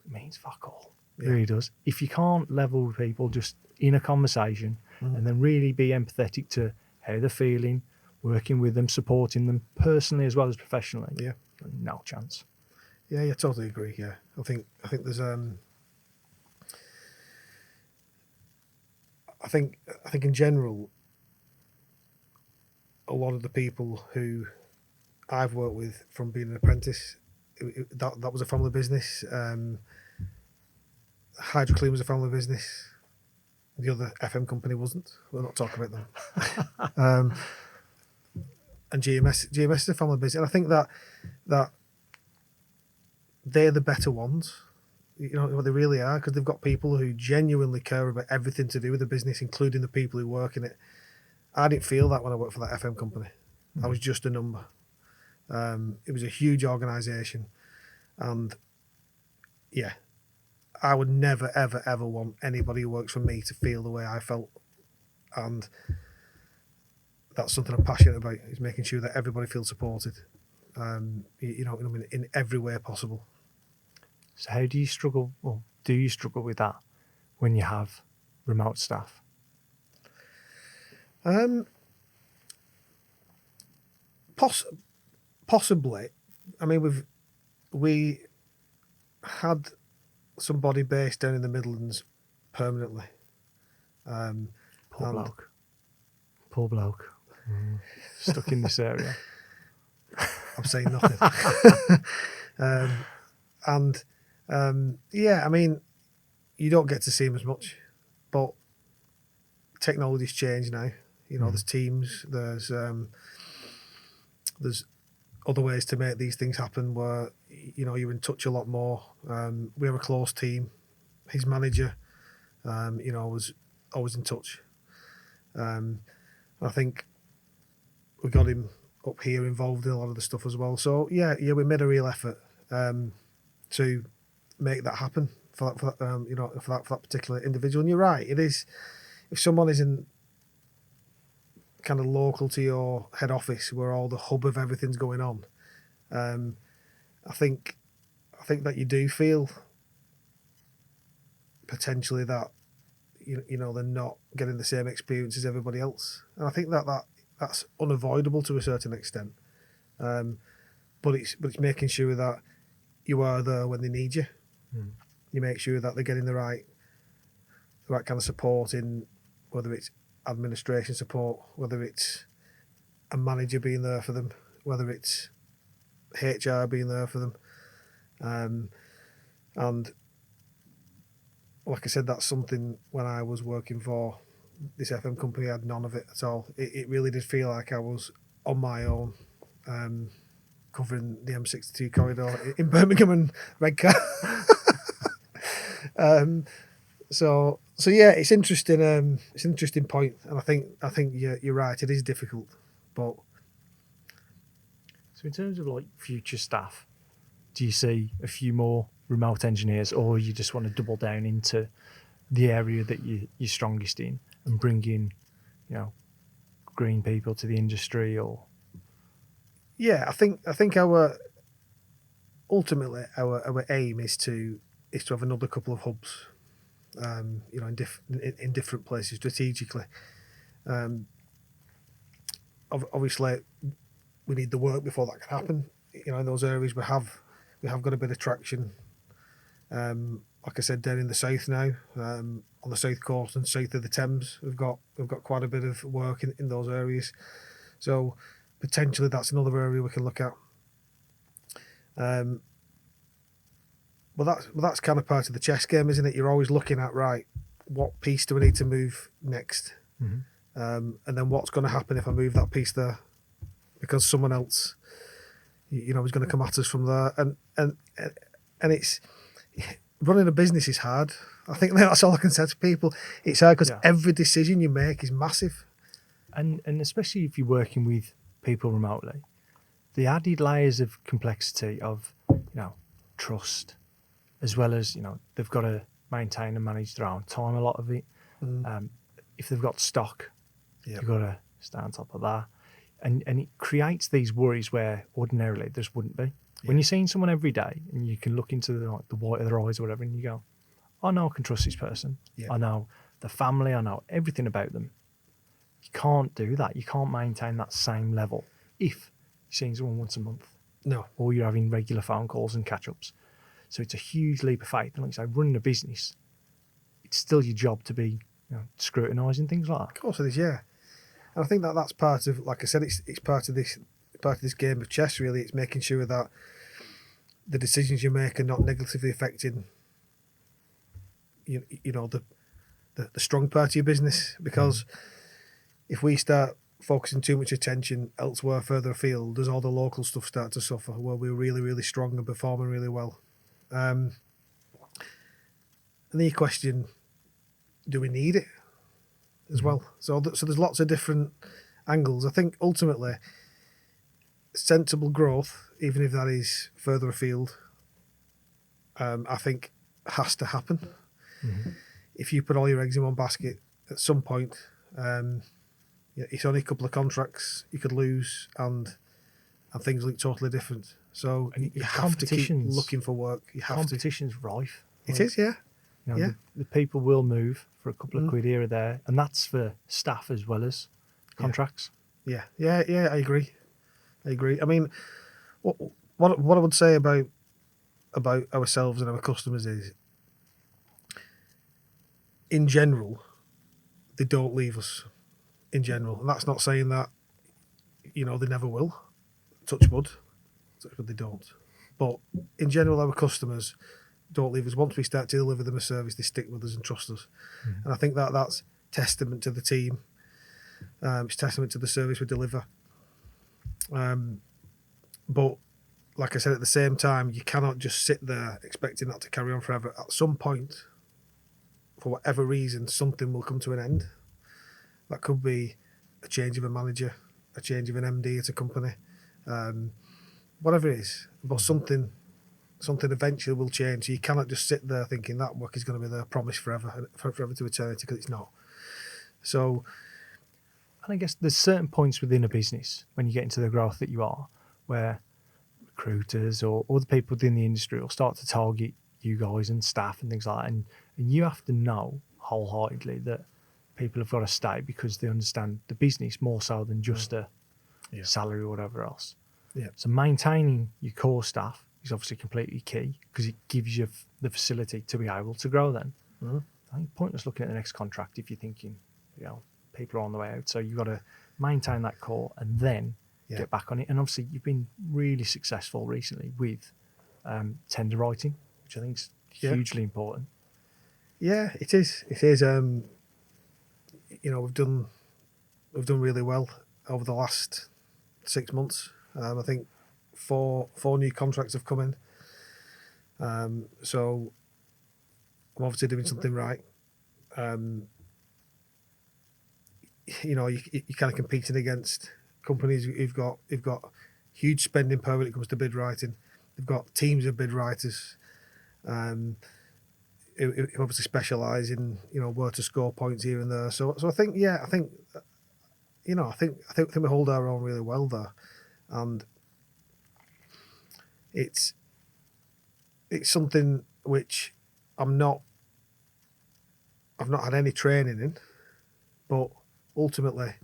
It means fuck all. It really does. If you can't level with people just in a conversation and then really be empathetic to how they're feeling, working with them, supporting them personally as well as professionally, no chance. Yeah, I totally agree. Yeah, I think there's I think in general, a lot of the people who I've worked with from being an apprentice, that was a family business. Hydroclean was a family business. The other FM company wasn't. We'll not talk about them. And GMS is a family business. And I think that they're the better ones. You know what they really are, because they've got people who genuinely care about everything to do with the business, including the people who work in it. I didn't feel that when I worked for that FM company. I was just a number. It was a huge organisation, and yeah, I would never, ever, ever want anybody who works for me to feel the way I felt, and that's something I'm passionate about, is making sure that everybody feels supported, you know, in every way possible. So how do you struggle, or do you struggle with that when you have remote staff? Possibly. I mean, we had somebody based down in the Midlands permanently. Poor and- bloke. Poor bloke. Stuck in this area. I'm saying nothing. Yeah, I mean, you don't get to see him as much, but technology's changed now. You know, there's Teams, there's other ways to make these things happen where, you know, you're in touch a lot more. We have a close team. His manager, you know, was always in touch. I think we got him up here involved in a lot of the stuff as well. So yeah, we made a real effort to make that happen for that, you know, for that particular individual. And you're right, it is, if someone isn't kind of local to your head office where all the hub of everything's going on, I think that you do feel potentially that you know they're not getting the same experience as everybody else, and I think that's unavoidable to a certain extent. But it's making sure that you are there when they need you. You make sure that they're getting the right kind of support, in whether it's administration support, whether it's a manager being there for them, whether it's HR being there for them. And like I said, that's something when I was working for this FM company, I had none of it at all. It really did feel like I was on my own, covering the M62 corridor in Birmingham and Redcar. So yeah, it's interesting. It's an interesting point, and I think you're right. It is difficult, but So in terms of like future staff, do you see a few more remote engineers, or you just want to double down into the area that you're strongest in and bring in, you know, green people to the industry? Or yeah, I think our ultimately our aim is to have another couple of hubs, you know, in different places strategically. Obviously, we need the work before that can happen. You know, in those areas we have got a bit of traction. Like I said, down in the south now, on the south coast and south of the Thames, we've got quite a bit of work in those areas. So potentially that's another area we can look at. But that's kind of part of the chess game, isn't it? You're always looking at, right, what piece do we need to move next, and then what's going to happen if I move that piece there, because someone else, you know, is going to come at us from there, and it's running a business is hard. I think that's all I can say to people. It's hard because every decision you make is massive, and especially if you're working with people remotely, the added layers of complexity of, you know, trust, as well as, you know, they've got to maintain and manage their own time, a lot of it. If they've got stock, you've got to stay on top of that, and it creates these worries where ordinarily there just wouldn't be. When you're seeing someone every day and you can look into the white of their eyes or whatever, and you go, I know I can trust this person. I know the family, I know everything about them. You can't do that. You can't maintain that same level if you're seeing someone once a month. No. Or you're having regular phone calls and catch-ups. So it's a huge leap of faith. And like I say, running a business, it's still your job to be, you know, scrutinising things like that. Of course it is, yeah. And I think that's part of, like I said, it's part of this game of chess, really. It's making sure that the decisions you make are not negatively affecting you know the strong part of your business, because if we start focusing too much attention elsewhere further afield, does all the local stuff start to suffer where we're really, really strong and performing really well. And then you question, do we need it as well? So there's lots of different angles. I think ultimately sensible growth, even if that is further afield, I think has to happen. If you put all your eggs in one basket, at some point, it's only a couple of contracts you could lose, and things look totally different. So you have to keep looking for work. Competition's rife. It is, yeah. You know, the people will move for a couple of quid here or there, and that's for staff as well as contracts. Yeah. I agree. I mean, what I would say about about ourselves and our customers is, in general, they don't leave us. In general, and that's not saying that they never will. Touch wood, they don't. But in general, our customers don't leave us. Once we start to deliver them a service, they stick with us and trust us. And I think that's testament to the team. It's testament to the service we deliver. But like I said, at the same time, you cannot just sit there expecting that to carry on forever. At some point, for whatever reason, something will come to an end. That could be a change of a manager, a change of an MD at a company, whatever it is. But something eventually will change. So you cannot just sit there thinking that work is going to be there, promised forever to eternity, because it's not. So, and I guess there's certain points within a business when you get into the growth that you are, where recruiters or other people within the industry will start to target you guys and staff and things like that, and you have to know wholeheartedly that people have got to stay because they understand the business more so than just a salary or whatever else. Yeah. So maintaining your core staff is obviously completely key because it gives you the facility to be able to grow then. Mm-hmm. I think pointless looking at the next contract if you're thinking, people are on the way out. So you've got to maintain that core and then get back on it. And obviously you've been really successful recently with tender writing, which I think is hugely important. Yeah, it is. It is. We've done really well over the last 6 months. I think four new contracts have come in. So I'm obviously doing something right. You're kind of competing against companies who've got huge spending power when it comes to bid writing. They've got teams of bid writers. Who obviously specialise in where to score points here and there. So I think I think we hold our own really well there, and it's something which I've not had any training in, but ultimately,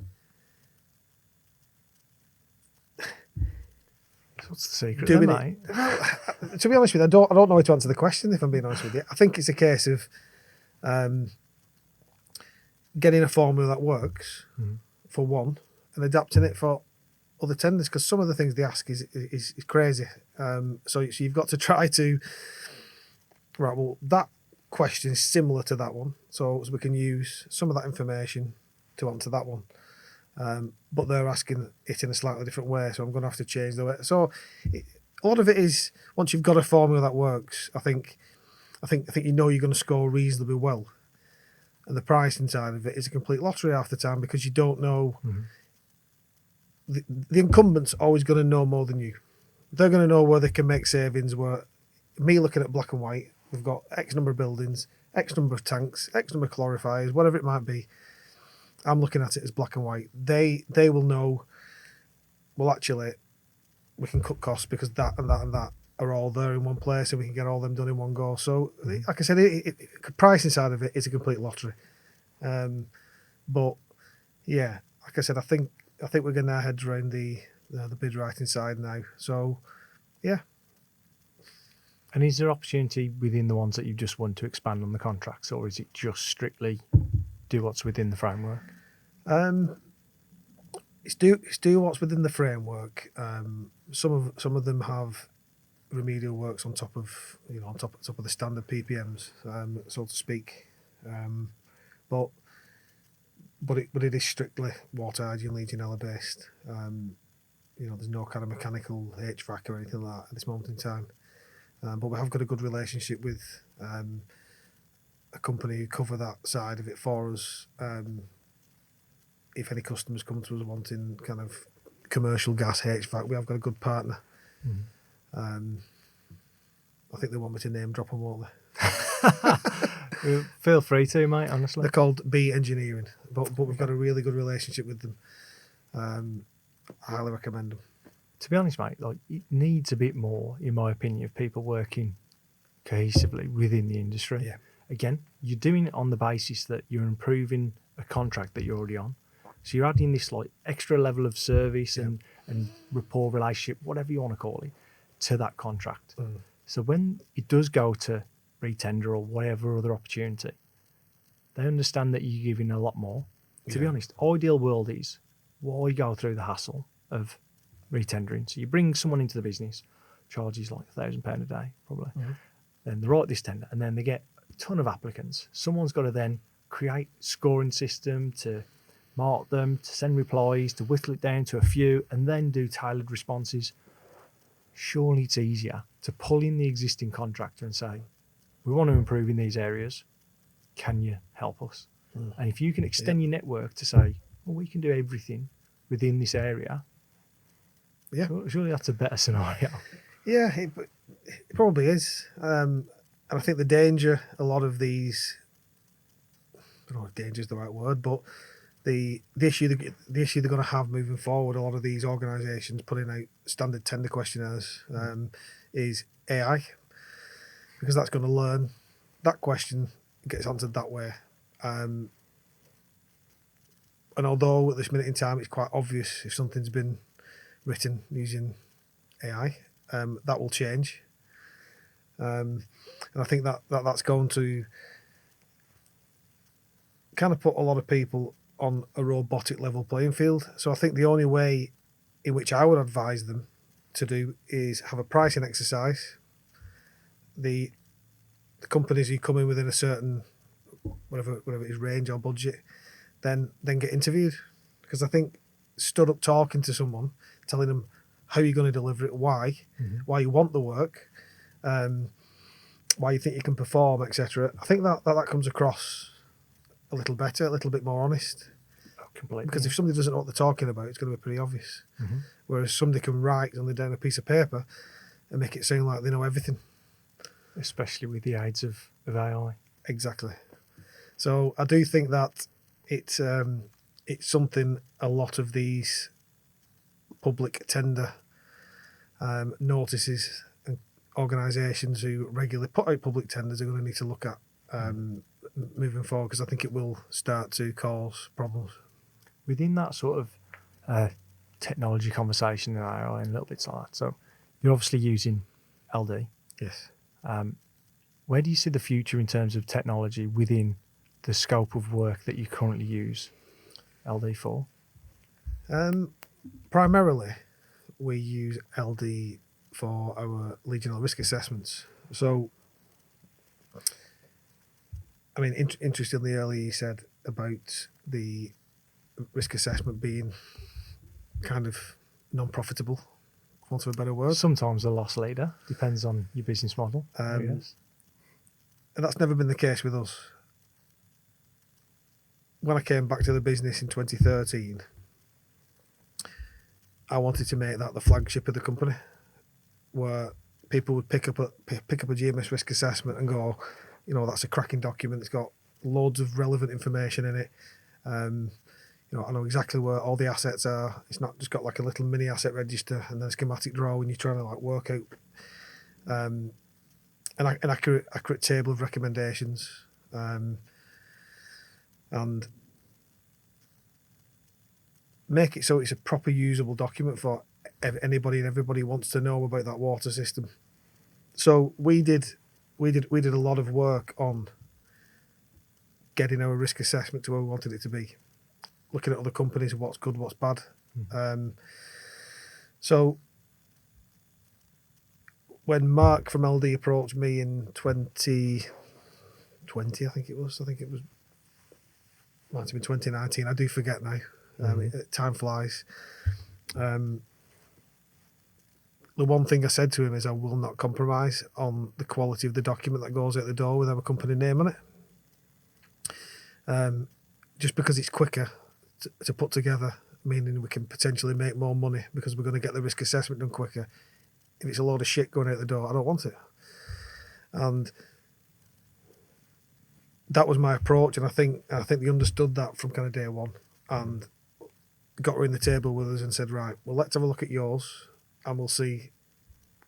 what's the secret then, mate? Well, to be honest with you, I don't know how to answer the question, if I'm being honest with you. I think it's a case of getting a formula that works for one and adapting it for other tenders, because some of the things they ask is crazy. So you've got to try to that question is similar to that one, so we can use some of that information to answer that one. But they're asking it in a slightly different way, so I'm going to have to change the way. So a lot of it is, once you've got a formula that works, I think you're going to score reasonably well. And the pricing side of it is a complete lottery half the time, because you don't know. The incumbent's always going to know more than you. They're going to know where they can make savings. Where me looking at black and white, we've got X number of buildings, X number of tanks, X number of clarifiers, whatever it might be. I'm looking at it as black and white. They will know, well, actually, we can cut costs because that and that and that are all there in one place, and we can get all them done in one go. So, like I said, the pricing side of it is a complete lottery. But yeah, like I said, I think we're getting our heads around the bid writing side now. So, yeah. And is there opportunity within the ones that you just want to expand on the contracts, or is it just strictly do what's within the framework? It's do what's within the framework. Some of them have remedial works on top of the standard PPMs, so to speak. But it is strictly water hygiene, Legionella based. There's no kind of mechanical HVAC or anything like that at this moment in time. But we have got a good relationship with a company who cover that side of it for us. If any customers come to us wanting kind of commercial gas HVAC, we have got a good partner. I think they want me to name drop them, won't they? Feel free to, mate, honestly. They're called B Engineering, but we've got a really good relationship with them. I highly recommend them. To be honest, mate, it needs a bit more, in my opinion, of people working cohesively within the industry. Yeah. Again, you're doing it on the basis that you're improving a contract that you're already on. So you're adding this extra level of service and rapport, relationship, whatever you want to call it, to that contract. So when it does go to retender or whatever other opportunity, they understand that you're giving a lot more. To be honest, ideal world is why go through the hassle of retendering. So you bring someone into the business, charges like £1,000 a day, probably. Then they write this tender and then they get a ton of applicants. Someone's got to then create a scoring system to mark them, to send replies, to whittle it down to a few, and then do tailored responses. Surely it's easier to pull in the existing contractor and say, we want to improve in these areas. Can you help us? And if you can extend your network to say, well, we can do everything within this area, surely that's a better scenario. Yeah, it probably is. And I think the danger, a lot of these, I don't know if danger is the right word, but the issue they're going to have moving forward, a lot of these organisations putting out standard tender questionnaires, is AI, because that's going to learn that question, gets answered that way. And although at this minute in time it's quite obvious if something's been written using AI, that will change. And I think that's going to kind of put a lot of people on a robotic level playing field. So I think the only way in which I would advise them to do is have a pricing exercise. The companies who come in within a certain whatever it is, range or budget, then get interviewed. Because I think stood up talking to someone, telling them how you're going to deliver it, why you want the work, why you think you can perform, etc. I think that comes across a little better, a little bit more honest. Completely. Because if somebody doesn't know what they're talking about, it's going to be pretty obvious. Whereas somebody can write something down a piece of paper and make it sound like they know everything. Especially with the aids of AI. Exactly. So I do think that it's something a lot of these public tender notices and organisations who regularly put out public tenders are going to need to look at moving forward, because I think it will start to cause problems. Within that sort of technology conversation and AI and little bits like that, so you're obviously using LD. Yes. Where do you see the future in terms of technology within the scope of work that you currently use LD for? Primarily, we use LD for our Legionella risk assessments. So, I mean, interestingly, earlier you said about the risk assessment being kind of non-profitable, for want of a better word. Sometimes a loss leader, depends on your business model. I guess. And that's never been the case with us. When I came back to the business in 2013, I wanted to make that the flagship of the company, where people would pick up a GMS risk assessment and go, you know, that's a cracking document. It's got loads of relevant information in it. You know, I know exactly where all the assets are. It's not just got like a little mini asset register and then a schematic drawing you're trying to like work out. An accurate table of recommendations, and make it so it's a proper usable document for anybody and everybody who wants to know about that water system. So we did a lot of work on getting our risk assessment to where we wanted it to be, looking at other companies, what's good, what's bad. So when Mark from LD approached me in 2020, I think it was might have been 2019. I do forget now. Time flies. The one thing I said to him is I will not compromise on the quality of the document that goes out the door with our company name on it. Just because it's quicker to put together, meaning we can potentially make more money because we're going to get the risk assessment done quicker. If it's a load of shit going out the door, I don't want it. And that was my approach, and I think they understood that from kind of day one, and got her in the table with us and said, right, well, let's have a look at yours, and we'll see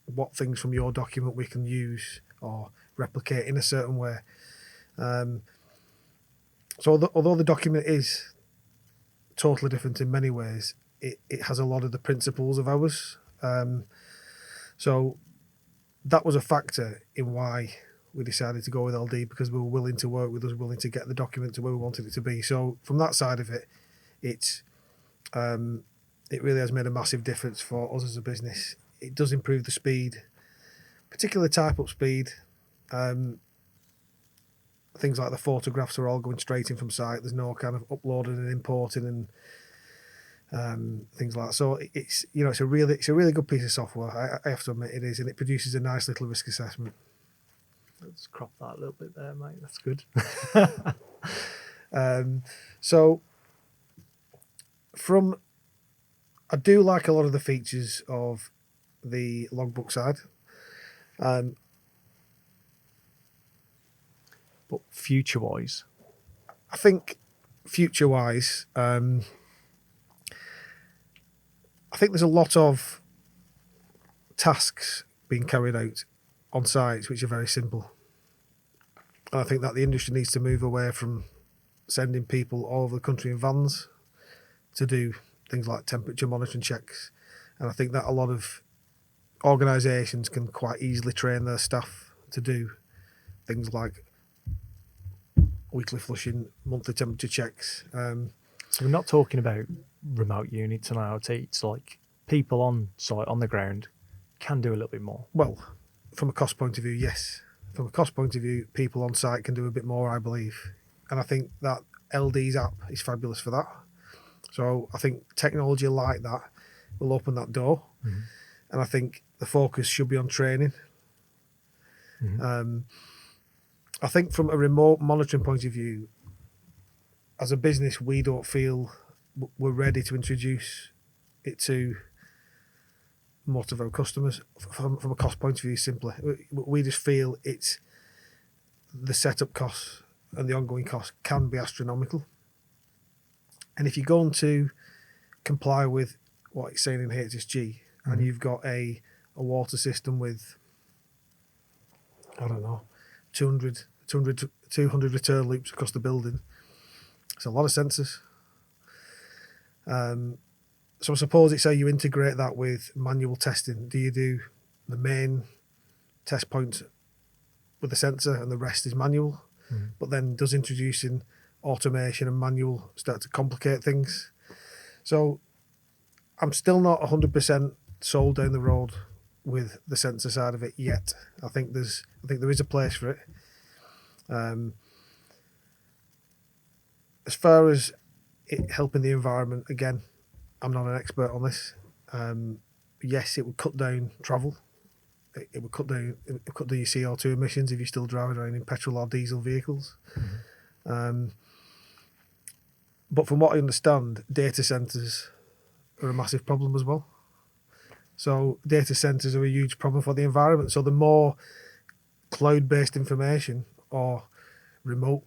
what things from your document we can use or replicate in a certain way. So although the document is totally different in many ways, it has a lot of the principles of ours. So that was a factor in why we decided to go with LD, because we were willing to work with us, willing to get the document to where we wanted it to be. So from that side of it, it really has made a massive difference for us as a business. It does improve the speed, particularly type up speed. Things like the photographs are all going straight in from site. There's no kind of uploading and importing and things like that. So it's it's a really good piece of software. I have to admit it is, and it produces a nice little risk assessment. Let's crop that a little bit there, mate. That's good. So I do like a lot of the features of the logbook side. But future-wise, I think future-wise, I think there's a lot of tasks being carried out on sites which are very simple. And I think that the industry needs to move away from sending people all over the country in vans to do things like temperature monitoring checks. And I think that a lot of organisations can quite easily train their staff to do things like weekly flushing, monthly temperature checks. So we're not talking about remote units and IoT. It's like people on site, on the ground, can do a little bit more. Well, from a cost point of view, yes. From a cost point of view, people on site can do a bit more, I believe. And I think that LD's app is fabulous for that. So I think technology like that will open that door. Mm-hmm. And I think the focus should be on training. Mm-hmm. I think from a remote monitoring point of view, as a business, we don't feel we're ready to introduce it to most of our customers from a cost point of view. Simply, we just feel it's the setup costs and the ongoing costs can be astronomical. And if you're going to comply with what it's saying in HSG, mm-hmm. and you've got a water system with, I don't know, 200 return loops across the building, it's a lot of sensors. So I suppose it's how you integrate that with manual testing. Do you do the main test point with the sensor and the rest is manual? Mm. But then does introducing automation and manual start to complicate things? So I'm still not 100% sold down the road with the sensor side of it yet. I think there is a place for it. As far as it helping the environment, again, I'm not an expert on this. Yes, it would cut down travel. It would cut down your CO2 emissions if you're still driving around in petrol or diesel vehicles. Mm-hmm. But from what I understand, data centres are a massive problem as well. So data centres are a huge problem for the environment. So the more cloud-based information or remote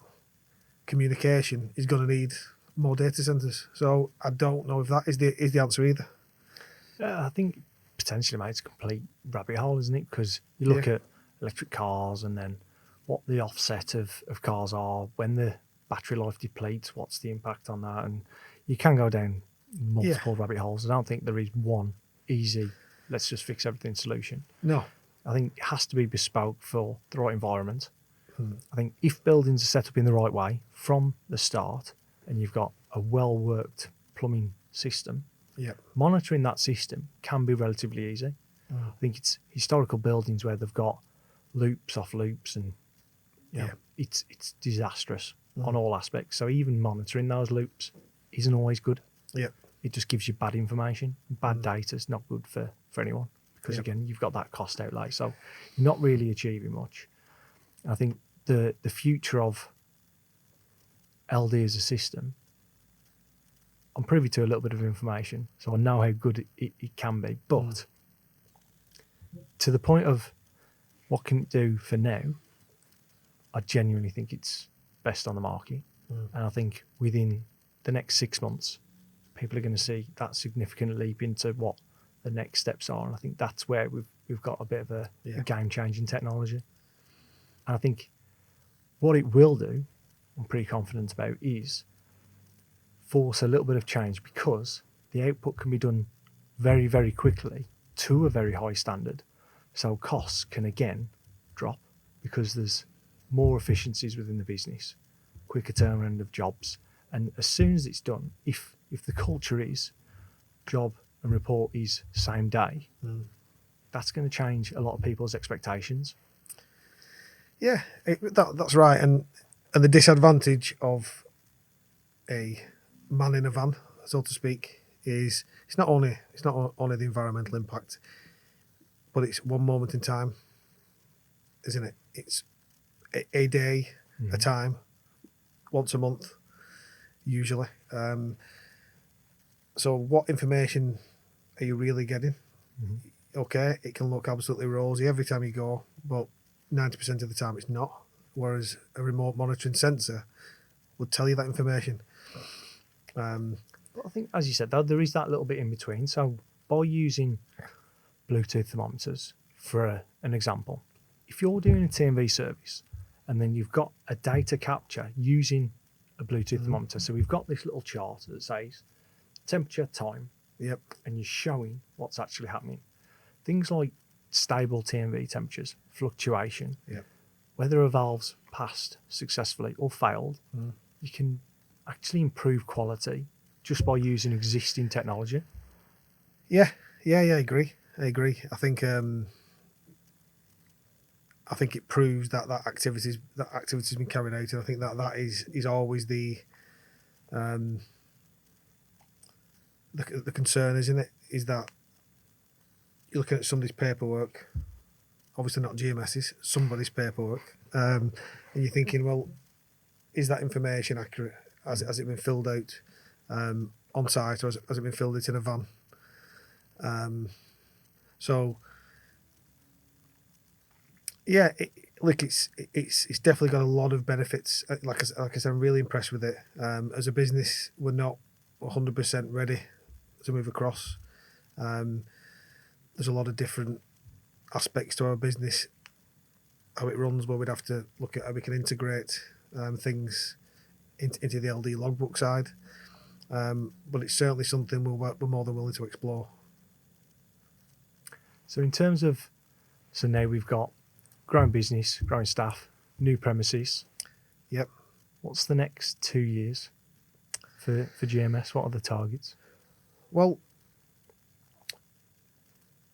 communication is going to need more data centres. So I don't know if that is the answer either. I think potentially, mate, it's a complete rabbit hole, isn't it? Because you look at electric cars and then what the offset of cars are when the battery life depletes, what's the impact on that? And you can go down multiple rabbit holes. I don't think there is one easy, let's just fix everything solution. No. I think it has to be bespoke for the right environment. I think if buildings are set up in the right way from the start and you've got a well-worked plumbing system, monitoring that system can be relatively easy. I think it's historical buildings where they've got loops off loops and it's disastrous on all aspects. So even monitoring those loops isn't always good. It just gives you bad information. Bad data is not good for anyone because, again, you've got that cost outlay. So you're not really achieving much. I think the future of LD as a system, I'm privy to a little bit of information, so I know how good it can be. But to the point of what can it do for now, I genuinely think it's best on the market. And I think within the next 6 months, people are going to see that significant leap into what the next steps are. And I think that's where we've got a bit of a game-changing technology. And I think what it will do, I'm pretty confident about, is force a little bit of change because the output can be done very, very quickly to a very high standard. So costs can again drop because there's more efficiencies within the business, quicker turnaround of jobs. And as soon as it's done, if the culture is job and report is same day, that's going to change a lot of people's expectations. Yeah, that's right. And the disadvantage of a man in a van, so to speak, is it's not only the environmental impact, but it's one moment in time, isn't it? It's a day, a time, once a month, usually. So what information are you really getting? Okay, it can look absolutely rosy every time you go, but 90% of the time it's not. Whereas a remote monitoring sensor would tell you that information. But I think, as you said, though, there is that little bit in between. So by using Bluetooth thermometers, for an example, if you're doing a TMV service and then you've got a data capture using a Bluetooth thermometer, so we've got this little chart that says temperature, time, Yep. and you're showing what's actually happening. Things like stable TMV temperatures, fluctuation, Yep. whether a valve's passed successfully or failed, you can actually improve quality just by using existing technology. Yeah, I agree. I think it proves that activity's been carried out, and I think that is always the concern, isn't it? Is that you're looking at somebody's paperwork, obviously not GMS's, somebody's paperwork, and you're thinking, well, is that information accurate? Has it been filled out on site, or has it been filled out in a van? So yeah, it's definitely got a lot of benefits. Like I said, I'm really impressed with it. As a business, we're not 100% ready to move across. There's a lot of different aspects to our business, how it runs, where we'd have to look at how we can integrate things into the LD logbook side. But it's certainly something we're more than willing to explore. So in terms of, so now we've got growing business, growing staff, new premises. Yep. What's the next 2 years for GMS? What are the targets? Well,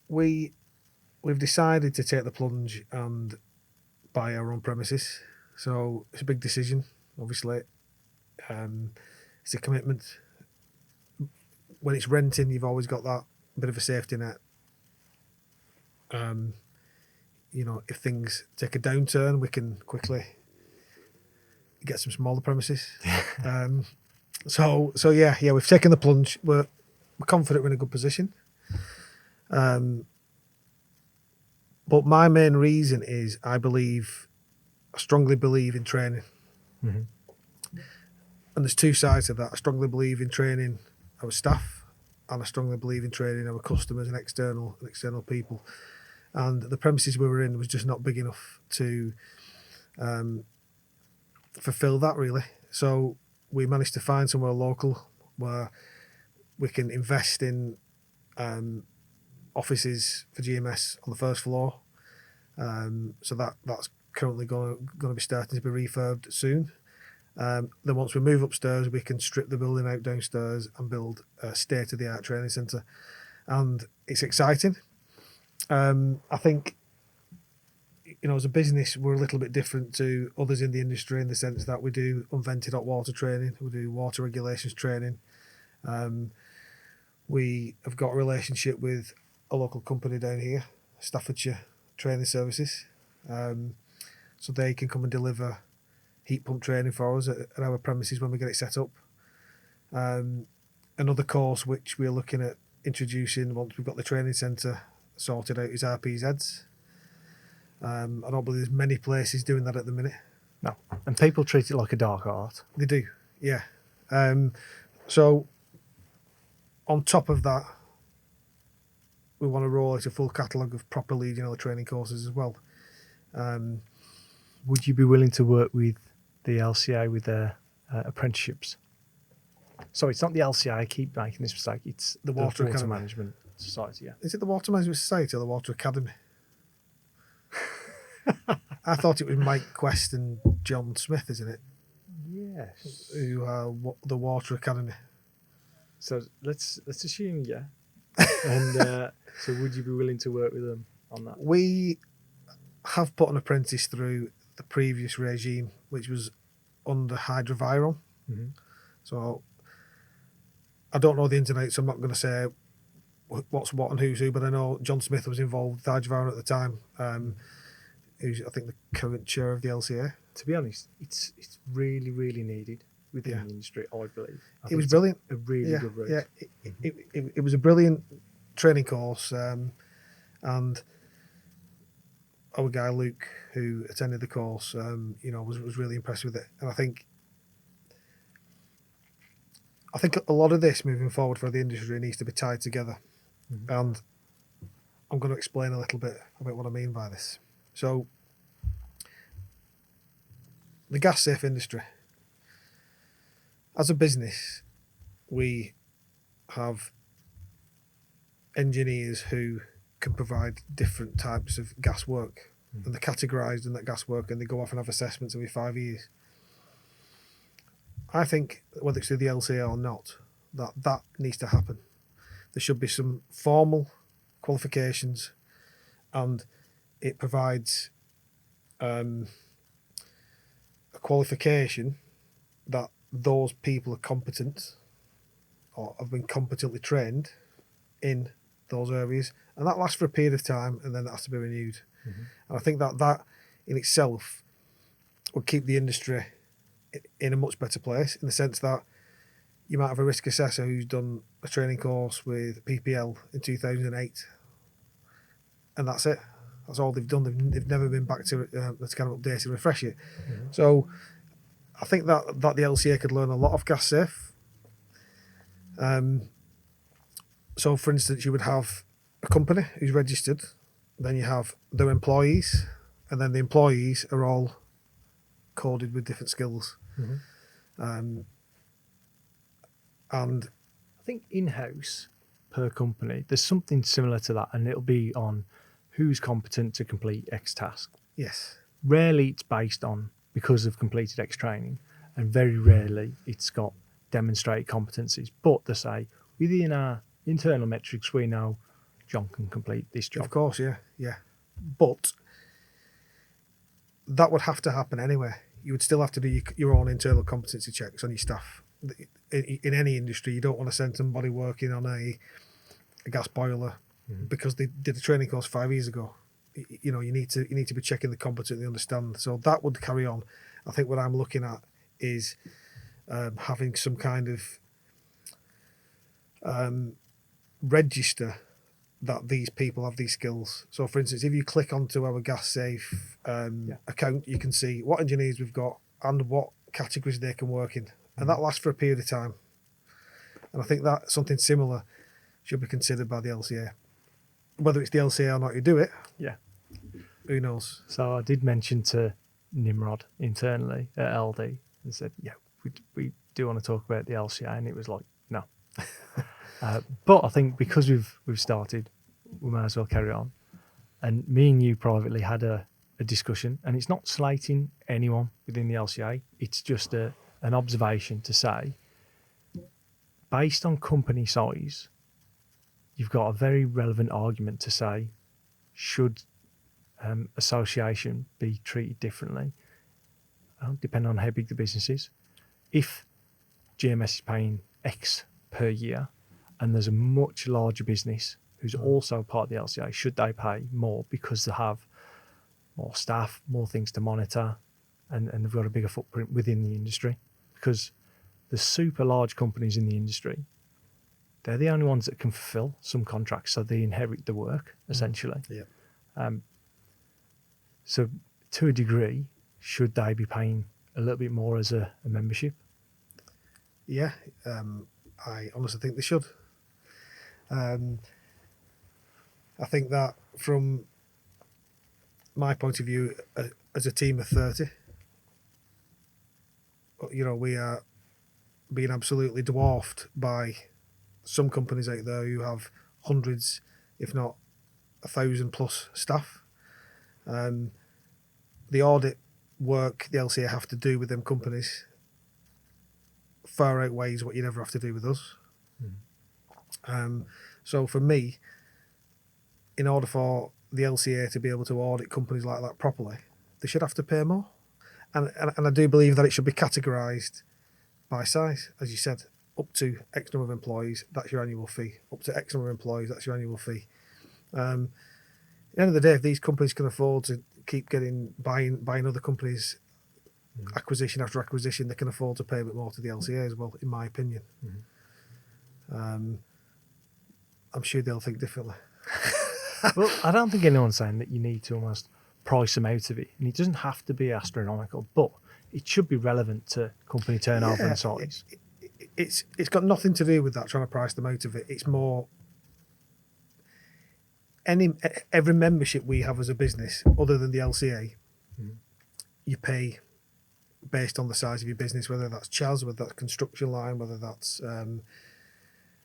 we've decided to take the plunge and buy our own premises. So it's a big decision, obviously. It's a commitment. When it's renting, you've always got that bit of a safety net. If things take a downturn, we can quickly get some smaller premises. So yeah, we've taken the plunge. We're confident we're in a good position. But my main reason is I strongly believe in training. And there's two sides of that. I strongly believe in training our staff, and I strongly believe in training our customers and external people. And the premises we were in was just not big enough to fulfill that, really. So we managed to find somewhere local where we can invest in offices for GMS on the first floor. So that's currently going to be starting to be refurbed soon. Then once we move upstairs, we can strip the building out downstairs and build a state-of-the-art training centre. And it's exciting. I think, as a business, we're a little bit different to others in the industry in the sense that we do unvented hot water training, we do water regulations training. We have got a relationship with a local company down here, Staffordshire Training Services. So they can come and deliver heat pump training for us at our premises when we get it set up. Another course which we're looking at introducing once we've got the training centre sorted out is RPZs. I don't believe there's many places doing that at the minute. No. And people treat it like a dark art. They do, yeah. So on top of that, we want to roll out a full catalogue of proper Legionella training courses as well. Would you be willing to work with the LCA with their apprenticeships? Sorry, it's not the LCA, I keep making this mistake. It's the Water Academy. Management Society, yeah. Is it the Water Management Society or the Water Academy? I thought it was Mike Quest and John Smith, isn't it? Yes. Who are the Water Academy. So let's assume yeah. And so would you be willing to work with them on that? We have put an apprentice through the previous regime, which was under Hydroviron. Mm-hmm. So I don't know the ins and outs, so I'm not going to say what's what and who's who, but I know John Smith was involved with Hydroviron at the time, who's, I think, the current chair of the LCA. To be honest, it's really, really needed within the industry, I believe. It was brilliant. A really good route. Yeah, it was a brilliant training course, and our guy Luke, who attended the course, was really impressed with it. And I think a lot of this moving forward for the industry needs to be tied together. Mm-hmm. And I'm going to explain a little bit about what I mean by this. So, the gas safe industry. As a business, we have engineers who can provide different types of gas work, and they're categorised in that gas work, and they go off and have assessments every 5 years. I think, whether it's through the LCA or not, that needs to happen. There should be some formal qualifications, and it provides a qualification that those people are competent or have been competently trained in those areas, and that lasts for a period of time, and then that has to be renewed. Mm-hmm. And I think that in itself would keep the industry in a much better place, in the sense that you might have a risk assessor who's done a training course with PPL in 2008, and that's it. That's all they've done. They've never been back to to kind of update and refresh it. Mm-hmm. So I think that the LCA could learn a lot of gas safe. So, for instance, you would have a company who's registered, then you have their employees, and then the employees are all coded with different skills. Mm-hmm. And I think in-house per company, there's something similar to that, and it'll be on who's competent to complete X task. Yes. Rarely it's based on because of completed X training, and very rarely it's got demonstrated competencies. But they say within our internal metrics, we know John can complete this job. Of course, yeah. But that would have to happen anyway. You would still have to do your own internal competency checks on your staff. In any industry, you don't want to send somebody working on a gas boiler because they did a training course 5 years ago. You need to be checking the competence, they understand. So that would carry on. I think what I'm looking at is having some kind of register that these people have these skills. So, for instance, if you click onto our gas safe account, you can see what engineers we've got and what categories they can work in, and that lasts for a period of time. And I think that something similar should be considered by the LCA. Whether it's the LCA or not, you do it. Yeah. Who knows? So I did mention to Nimrod internally at LD and said, yeah, we do want to talk about the LCA, and it was like, no. But I think because we've started, we might as well carry on. And me and you privately had a discussion, and it's not slating anyone within the LCA. It's just an observation to say, based on company size, you've got a very relevant argument to say, should association be treated differently? Depending on how big the business is. If GMS is paying X per year, and there's a much larger business who's also part of the LCA, should they pay more because they have more staff, more things to monitor, and they've got a bigger footprint within the industry? Because the super large companies in the industry, they're the only ones that can fulfill some contracts, so they inherit the work, essentially. Yeah. So to a degree, should they be paying a little bit more as a membership? Yeah, I honestly think they should. I think that from my point of view, as a team of 30, we are being absolutely dwarfed by some companies out there who have hundreds, if not 1,000 plus staff. The the audit work the LCA have to do with them companies far outweighs what you'd ever have to do with us. So for me, in order for the LCA to be able to audit companies like that properly, they should have to pay more. And I do believe that it should be categorised by size, as you said, up to X number of employees, that's your annual fee. Up to X number of employees, that's your annual fee. At the end of the day, if these companies can afford to keep buying other companies acquisition after acquisition, they can afford to pay a bit more to the LCA as well, in my opinion. I'm sure they'll think differently. Well, I don't think anyone's saying that you need to almost price them out of it, and it doesn't have to be astronomical, but it should be relevant to company turnover and size. It's got nothing to do with that, trying to price them out of it. It's more every membership we have as a business, other than the LCA, you pay based on the size of your business, whether that's Chas, whether that's construction line, whether that's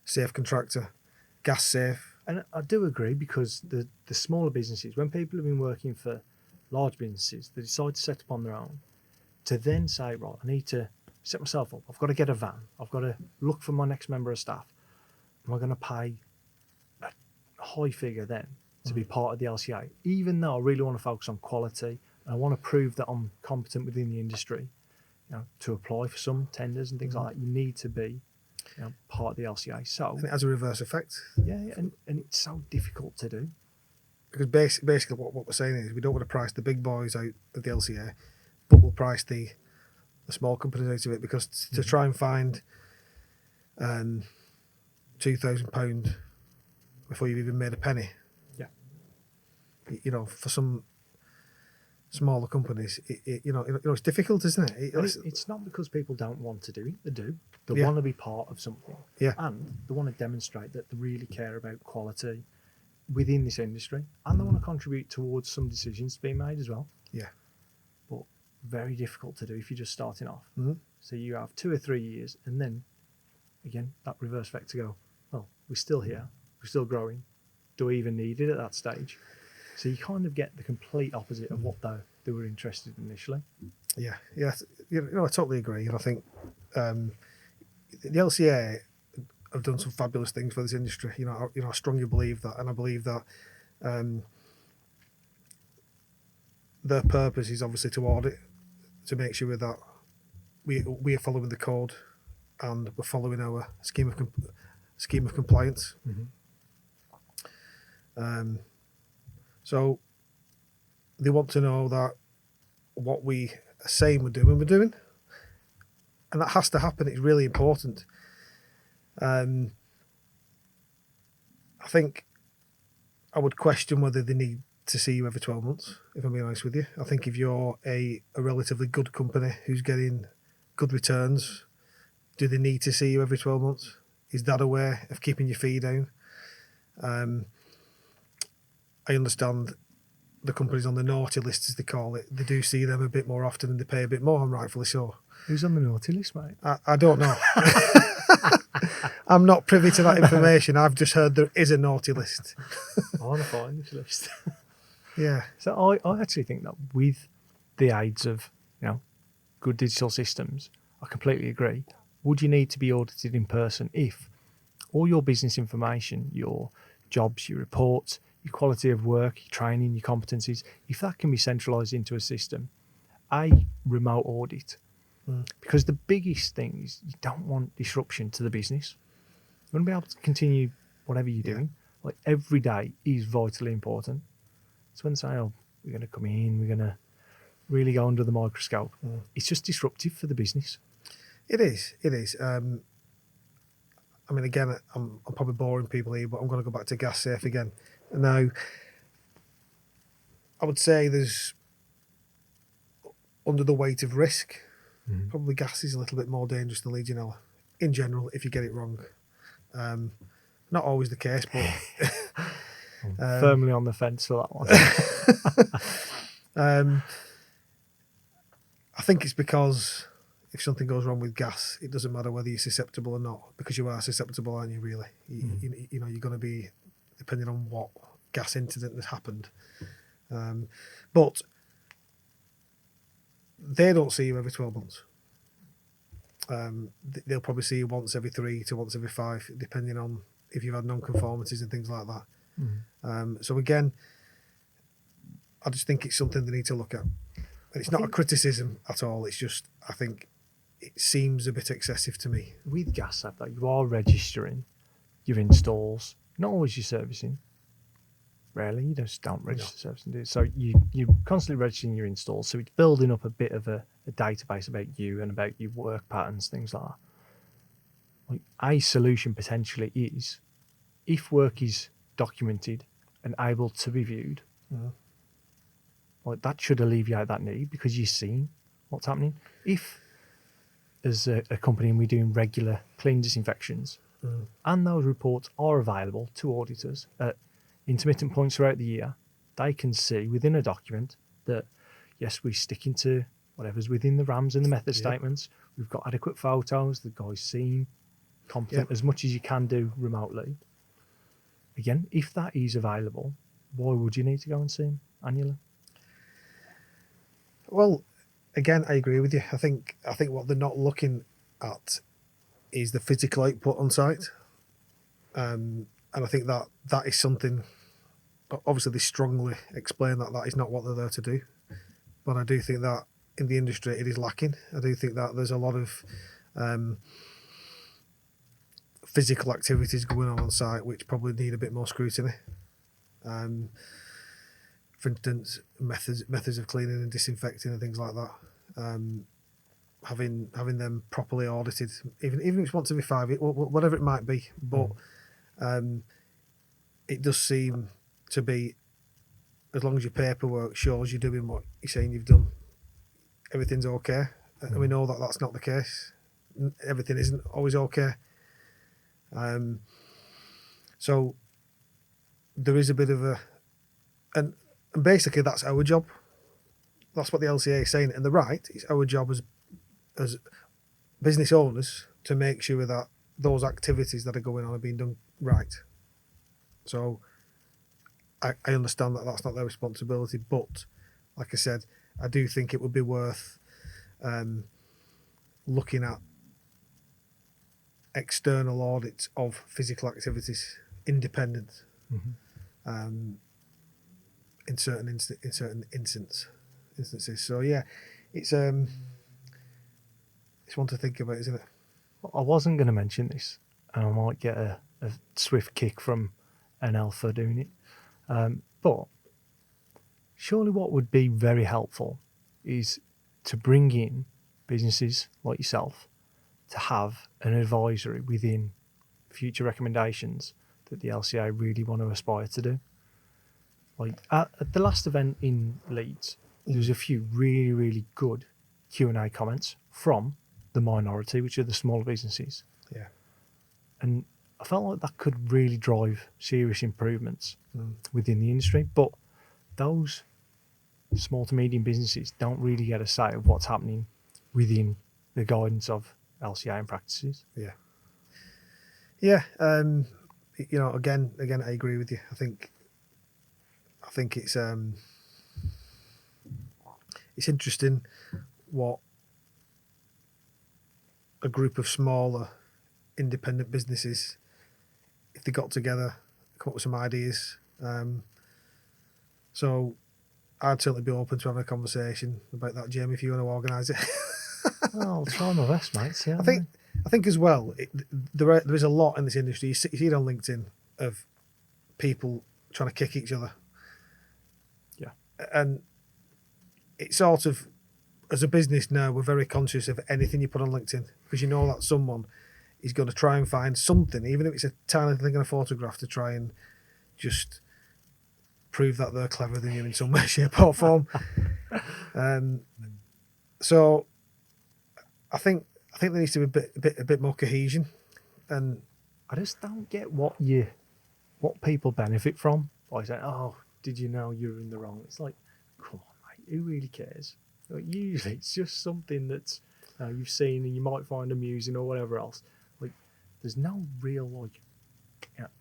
safe contractor, gas safe. And I do agree, because the smaller businesses, when people have been working for large businesses, they decide to set up on their own, to then say, right, I need to set myself up, I've got to get a van, I've got to look for my next member of staff. Am I going to pay a high figure then to be part of the LCA, even though I really want to focus on quality and I want to prove that I'm competent within the industry? To apply for some tenders and things like that, you need to be part of the LCA. So, and it has a reverse effect. Yeah, and it's so difficult to do. Because basically what we're saying is, we don't want to price the big boys out of the LCA, but we'll price the small companies out of it, because to try and find £2,000 before you've even made a penny, for some smaller companies, it's difficult, isn't it? It's not because people don't want to do it; they do. They want to be part of something, and they want to demonstrate that they really care about quality within this industry, and they want to contribute towards some decisions being made as well. Yeah, but very difficult to do if you're just starting off. So you have 2 or 3 years, and then again that reverse effect to go, well, we're still here, we're still growing. Do we even need it at that stage? So you kind of get the complete opposite of what they were interested in initially. Yeah. I totally agree, and I think the LCA have done some fabulous things for this industry. I strongly believe that, and I believe that their purpose is obviously to audit, to make sure that we are following the code and we're following our scheme of compliance. So they want to know that what we are saying we're doing, and that has to happen. It's really important. I think I would question whether they need to see you every 12 months, if I'm being honest with you. I think if you're a relatively good company who's getting good returns, do they need to see you every 12 months? Is that a way of keeping your fee down? I understand the companies on the naughty list, as they call it, they do see them a bit more often and they pay a bit more, and rightfully so. Who's on the naughty list, mate? I don't know. I'm not privy to that information. I've just heard there is a naughty list. I want to find this list. Yeah. So I actually think that with the aids of good digital systems, I completely agree. Would you need to be audited in person if all your business information, your jobs, your reports, your quality of work, your training, your competencies, if that can be centralised into a system, a remote audit? Because the biggest thing is you don't want disruption to the business. You want to be able to continue whatever you're doing. Like, every day is vitally important. So when they say, oh, we're going to come in, we're going to really go under the microscope, it's just disruptive for the business. It is. I mean, again, I'm probably boring people here, but I'm going to go back to gas safe again. Now, I would say there's, under the weight of risk, probably gas is a little bit more dangerous than Legionella in general if you get it wrong. Not always the case, but firmly on the fence for that one. I think it's because if something goes wrong with gas, it doesn't matter whether you're susceptible or not, because you are susceptible, aren't you, really? You're going to be, depending on what gas incident has happened. But they don't see you every 12 months. They'll probably see you once every 3 to once every 5, depending on if you've had non-conformities and things like that. So again, I just think it's something they need to look at. And it's not a criticism at all. It's just, I think it seems a bit excessive to me. With gas safe, though, you are registering your installs, not always your servicing. Rarely, you just don't register servicing, do you? So you're constantly registering your installs, so it's building up a bit of a database about you and about your work patterns, things like that. Like, a solution potentially is, if work is documented and able to be viewed, like that should alleviate that need because you're seeing what's happening. If, as a company, and we're doing regular clean disinfections, and those reports are available to auditors at intermittent points throughout the year, they can see within a document that, yes, we're sticking to whatever's within the RAMs and the method statements. We've got adequate photos, the guy's seen, competent as much as you can do remotely. Again, if that is available, why would you need to go and see him annually? Well, again, I agree with you. I think what they're not looking at is the physical output on site. And I think that is something, obviously they strongly explain that is not what they're there to do. But I do think that in the industry it is lacking. I do think that there's a lot of physical activities going on site which probably need a bit more scrutiny. For instance, methods of cleaning and disinfecting and things like that. Having them properly audited, even if it's once every 5, whatever it might be. But it does seem to be, as long as your paperwork shows you're doing what you're saying you've done, everything's okay. And we know that that's not the case. Everything isn't always okay. So there is a bit of and basically that's our job. That's what the LCA is saying, and they're right. It's our job as business owners to make sure that those activities that are going on are being done right. So I understand that that's not their responsibility, but like I said, I do think it would be worth looking at external audits of physical activities, independent, in certain instances. So yeah, it's one to think about, isn't it? I wasn't going to mention this, and I might get a swift kick from an alpha doing it. But surely what would be very helpful is to bring in businesses like yourself to have an advisory within future recommendations that the LCA really want to aspire to do. Like at the last event in Leeds, there was a few really, really good Q&A comments from the minority, which are the smaller businesses. Yeah. And I felt like that could really drive serious improvements within the industry. But those small to medium businesses don't really get a say of what's happening within the guidance of LCA and practices. Yeah. Yeah. Again, I agree with you. I think it's interesting what a group of smaller independent businesses, if they got together, come up with some ideas. So I'd certainly be open to having a conversation about that, Jamie, if you want to organise it. Well, I'll try my best, mate. Yeah, I think as well, there is a lot in this industry. You see it on LinkedIn of people trying to kick each other. Yeah. And it's sort of, as a business now, we're very conscious of anything you put on LinkedIn because you know that someone is going to try and find something, even if it's a tiny thing in a photograph, to try and just prove that they're cleverer than you in some way, shape or form. So I think there needs to be a bit more cohesion, and I just don't get what people benefit from by saying, "Oh, did you know you're in the wrong?" It's like, come on, mate, who really cares? Like, usually, it's just something that's you've seen and you might find amusing or whatever else. Like, there's no real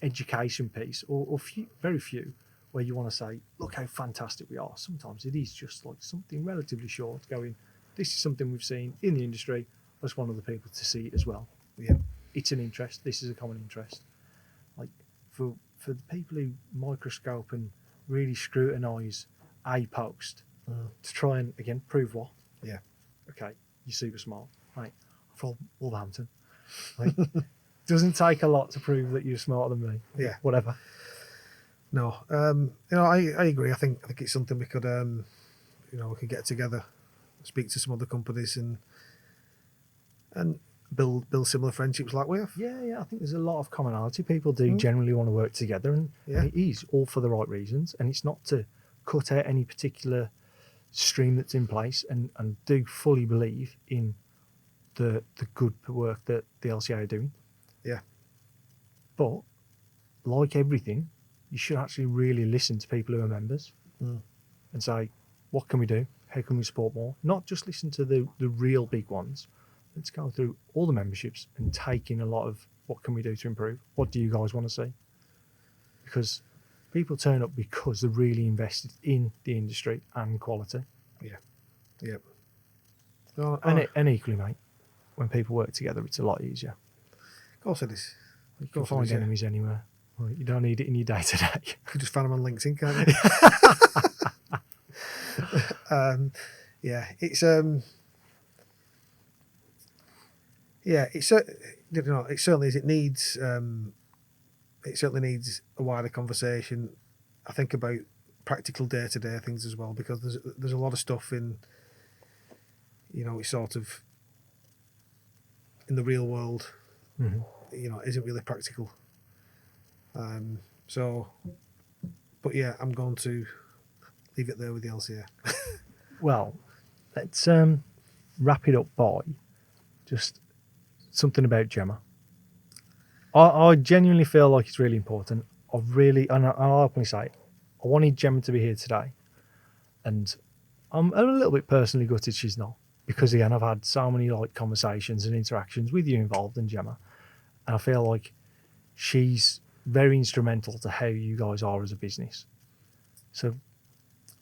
education piece, or very few, where you want to say, "Look how fantastic we are." Sometimes it is just like something relatively short, going, this is something we've seen in the industry. I just want other people to see it as well. Yeah. It's an interest. This is a common interest. Like for the people who microscope and really scrutinise a post to try and again prove what. Yeah. Okay, you're super smart, right? I'm from Wolverhampton. Like, doesn't take a lot to prove that you're smarter than me. Yeah. Whatever. No. I agree. I think it's something we could we could get together, speak to some other companies and build similar friendships like we have. Yeah. I think there's a lot of commonality. People do generally want to work together, and it is all for the right reasons. And it's not to cut out any particular stream that's in place, and do fully believe in the good work that the LCA are doing. Yeah. But like everything, you should actually really listen to people who are members and say, what can we do? How can we support more? Not just listen to the real big ones. Let's go through all the memberships and take in a lot of what can we do to improve? What do you guys want to see? Because people turn up because they're really invested in the industry and quality. Yeah. And equally, mate, when people work together, it's a lot easier. Of course it is. You can find enemies anywhere. Right, you don't need it in your day to day. You could just find them on LinkedIn, can't you? It's it certainly is. It certainly needs a wider conversation. I think about practical day-to-day things as well, because there's a lot of stuff in, it's sort of in the real world, isn't really practical. But yeah, I'm going to leave it there with the LCA. Well, let's wrap it up by just something about Gemma. I genuinely feel like it's really important. I'll openly say it, I wanted Gemma to be here today, and I'm a little bit personally gutted she's not, because again, I've had so many conversations and interactions with you involved in Gemma, and I feel like she's very instrumental to how you guys are as a business. So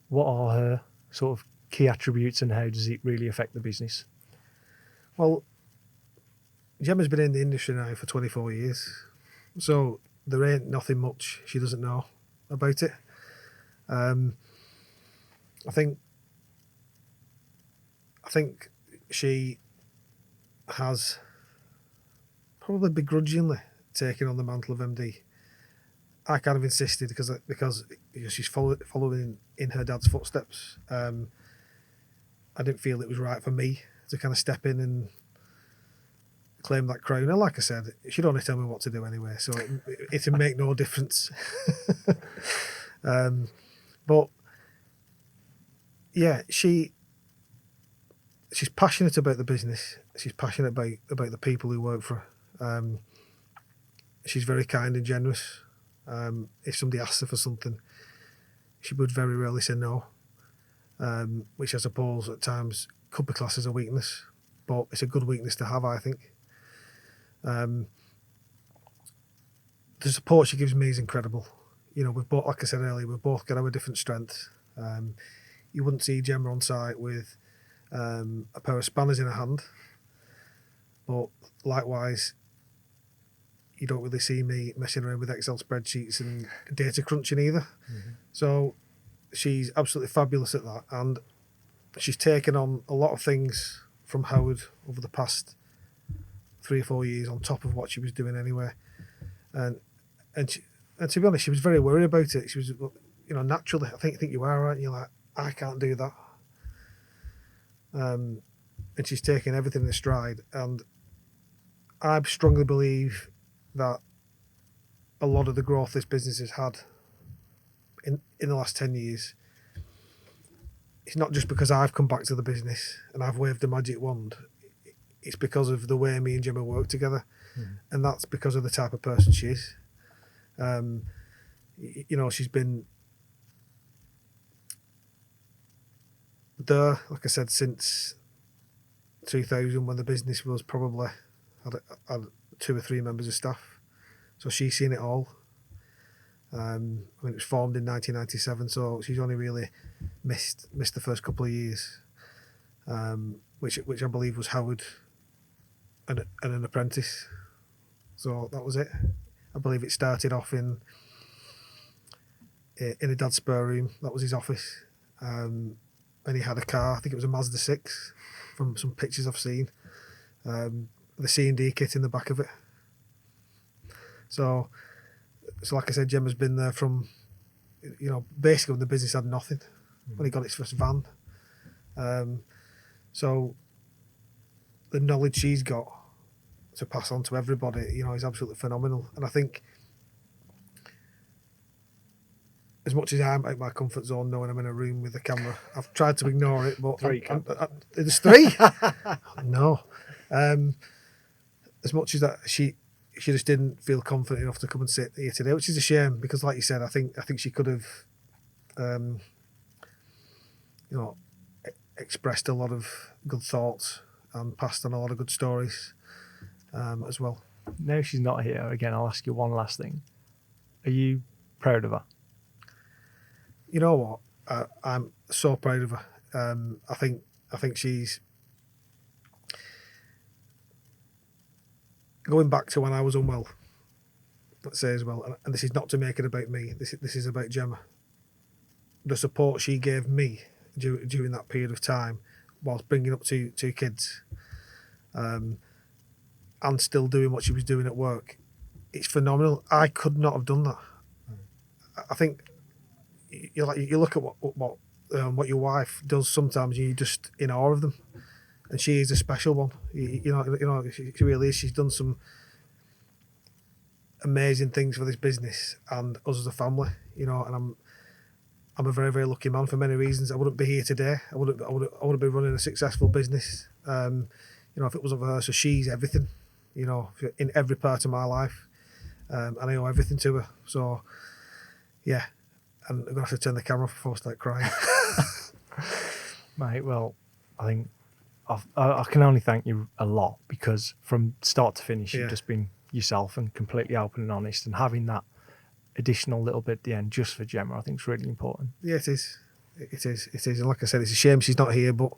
what are her sort of key attributes, and how does it really affect the business? Well, Gemma's been in the industry now for 24 years, so there ain't nothing much she doesn't know about it. I think she has probably begrudgingly taken on the mantle of MD. I kind of insisted because she's following in her dad's footsteps. I didn't feel it was right for me to kind of step in and claim that crown. And like I said, she'd only tell me what to do anyway, so it'd make no difference. But yeah, she's passionate about the business. She's passionate about the people who work for her. She's very kind and generous. If somebody asks her for something, she would very rarely say no, which I suppose at times could be classed as a weakness, but it's a good weakness to have, I think. The support she gives me is incredible. We've both, like I said earlier, we've both got our different strengths. You wouldn't see Gemma on site with a pair of spanners in her hand, but likewise, you don't really see me messing around with Excel spreadsheets and data crunching either. So she's absolutely fabulous at that, and she's taken on a lot of things from Howard over the past 3 or 4 years on top of what she was doing anyway. And to be honest, she was very worried about it. She was, naturally, I think you are, aren't you? Like, I can't do that. And she's taken everything in stride. And I strongly believe that a lot of the growth this business has had in the last 10 years, it's not just because I've come back to the business and I've waved a magic wand. It's because of the way me and Gemma work together. And that's because of the type of person she is. She's been there, like I said, since 2000, when the business was probably had 2 or 3 members of staff. So she's seen it all. It was formed in 1997, so she's only really missed the first couple of years. which I believe was Howard and an apprentice. So that was it. I believe it started off in a dad's spare room. That was his office. And he had a car. I think it was a Mazda 6 from some pictures I've seen. The C&D kit in the back of it. So like I said, Gemma's been there from, basically when the business had nothing, when he got its first van. So the knowledge she's got to pass on to everybody, is absolutely phenomenal. And I think as much as I'm out of my comfort zone knowing I'm in a room with a camera, I've tried to ignore it, but there's 3. No. As much as that, she just didn't feel confident enough to come and sit here today, which is a shame because, like you said, I think she could have, expressed a lot of good thoughts and passed on a lot of good stories as well. Now she's not here again, I'll ask you one last thing. Are you proud of her? You know what? I'm so proud of her. I think she's going back to when I was unwell. Let's say as well, and this is not to make it about me. This is about Gemma. The support she gave me during that period of time, whilst bringing up two kids, and still doing what she was doing at work, it's phenomenal. I could not have done that. I think you look at what your wife does sometimes, you're just in awe of them, and she is a special one. She really is. She's done some amazing things for this business and us as a family. And I'm a very, very lucky man for many reasons. I wouldn't be here today. I wouldn't be running a successful business. If it wasn't for her. So she's everything. In every part of my life, and I owe everything to her. So yeah. And I'm going to have to turn the camera off before I start crying. Mate, well, I think I can only thank you a lot because from start to finish, you've just been yourself and completely open and honest, and having that additional little bit at the end just for Gemma, I think is really important. Yeah, it is. It is. And like I said, it's a shame she's not here, but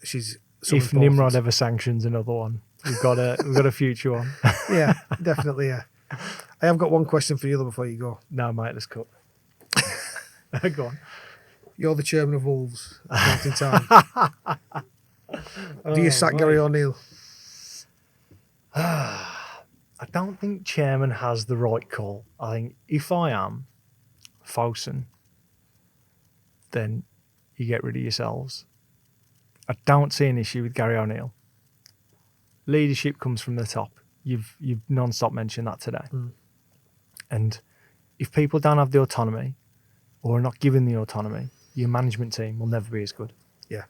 she's so if important. Nimrod ever sanctions another one, we've got a future one. Yeah, definitely, yeah. I have got one question for you though before you go. No, mate, let's cut. Go on. You're the chairman of Wolves at the time. Do you sack Gary O'Neill? I don't think chairman has the right call. I think if I am Fosun, then you get rid of yourselves. I don't see an issue with Gary O'Neill. Leadership comes from the top. You've non-stop mentioned that today. And if people don't have the autonomy or are not given the autonomy, your management team will never be as good. Yeah.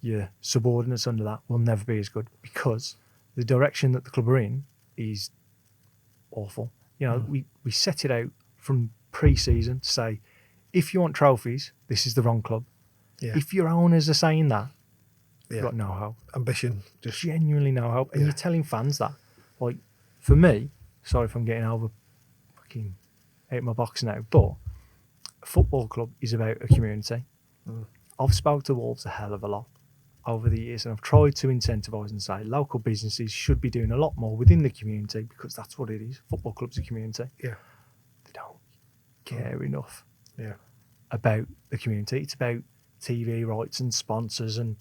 Your subordinates under that will never be as good because the direction that the club are in is awful. We set it out from pre-season to say, if you want trophies, this is the wrong club. Yeah. If your owners are saying that, you've got no hope. Ambition. Just genuinely no hope. And you're telling fans that. Like, for me, sorry if I'm getting over fucking out of my box now, but a football club is about a community. I've spoke to Wolves a hell of a lot over the years, and I've tried to incentivise and say local businesses should be doing a lot more within the community because that's what it is. Football club's a community. Yeah. They don't care enough Yeah. about the community. It's about TV rights and sponsors and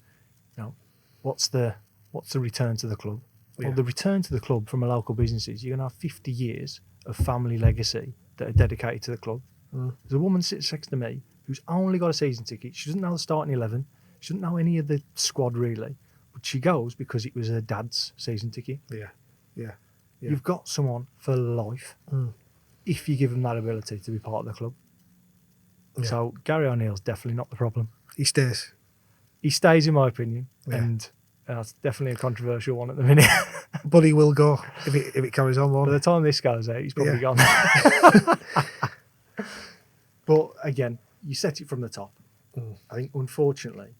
what's the return to the club? Yeah. Well, the return to the club from a local business is you're going to have 50 years of family legacy that are dedicated to the club. There's a woman sits next to me who's only got a season ticket. She doesn't know the starting 11. She doesn't know any of the squad really. But she goes because it was her dad's season ticket. Yeah. You've got someone for life if you give them that ability to be part of the club. Yeah. So Gary O'Neill's definitely not the problem. He stays. He stays, in my opinion, and that's definitely a controversial one at the minute. But he will go if it carries on. By the time this goes out, he's probably gone. But again, you set it from the top. I think, unfortunately,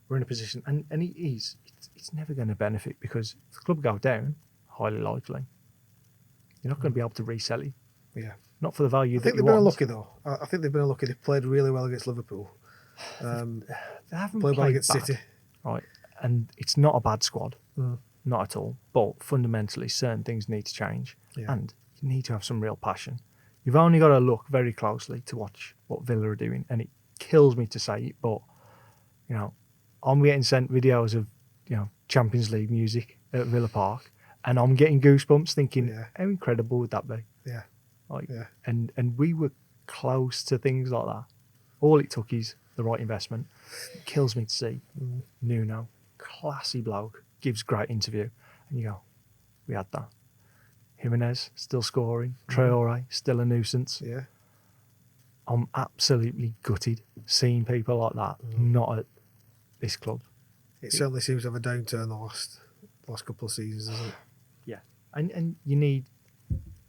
we're in a position, and it's never going to benefit because if the club go down, highly likely, you're not going to be able to resell it. Yeah. Not for the value I think they've been unlucky, though. I think they've been unlucky. They've played really well against Liverpool. They haven't Played well played against bad, City. right? And it's not a bad squad, Mm. not at all. But fundamentally, certain things need to change, Yeah. and you need to have some real passion. You've only got to look very closely to watch what Villa are doing, and it kills me to say it, but you know, I'm getting sent videos of Champions League music at Villa Park, and I'm getting goosebumps thinking, Yeah. how incredible would that be? Yeah. Like, Yeah. and we were close to things like that. All it took is the right investment. It kills me to see Nuno, classy bloke, gives great interview, and you go, we had that. Jimenez still scoring, Traore still a nuisance. Yeah. I'm absolutely gutted seeing people like that not at this club. It certainly seems to have a downturn the last couple of seasons, doesn't it? Yeah, and you need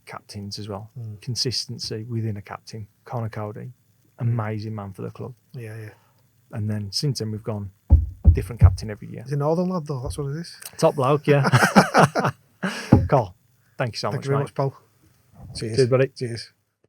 captains as well. Consistency within a captain. Connor Cody, amazing man for the club. Yeah, yeah. And then since then we've gone different captain every year. He's a Northern lad though, that's what it is. Top bloke, yeah. Carl, thank you so Thank much, you very mate. much, Paul. Cheers. Cheers, buddy. Cheers.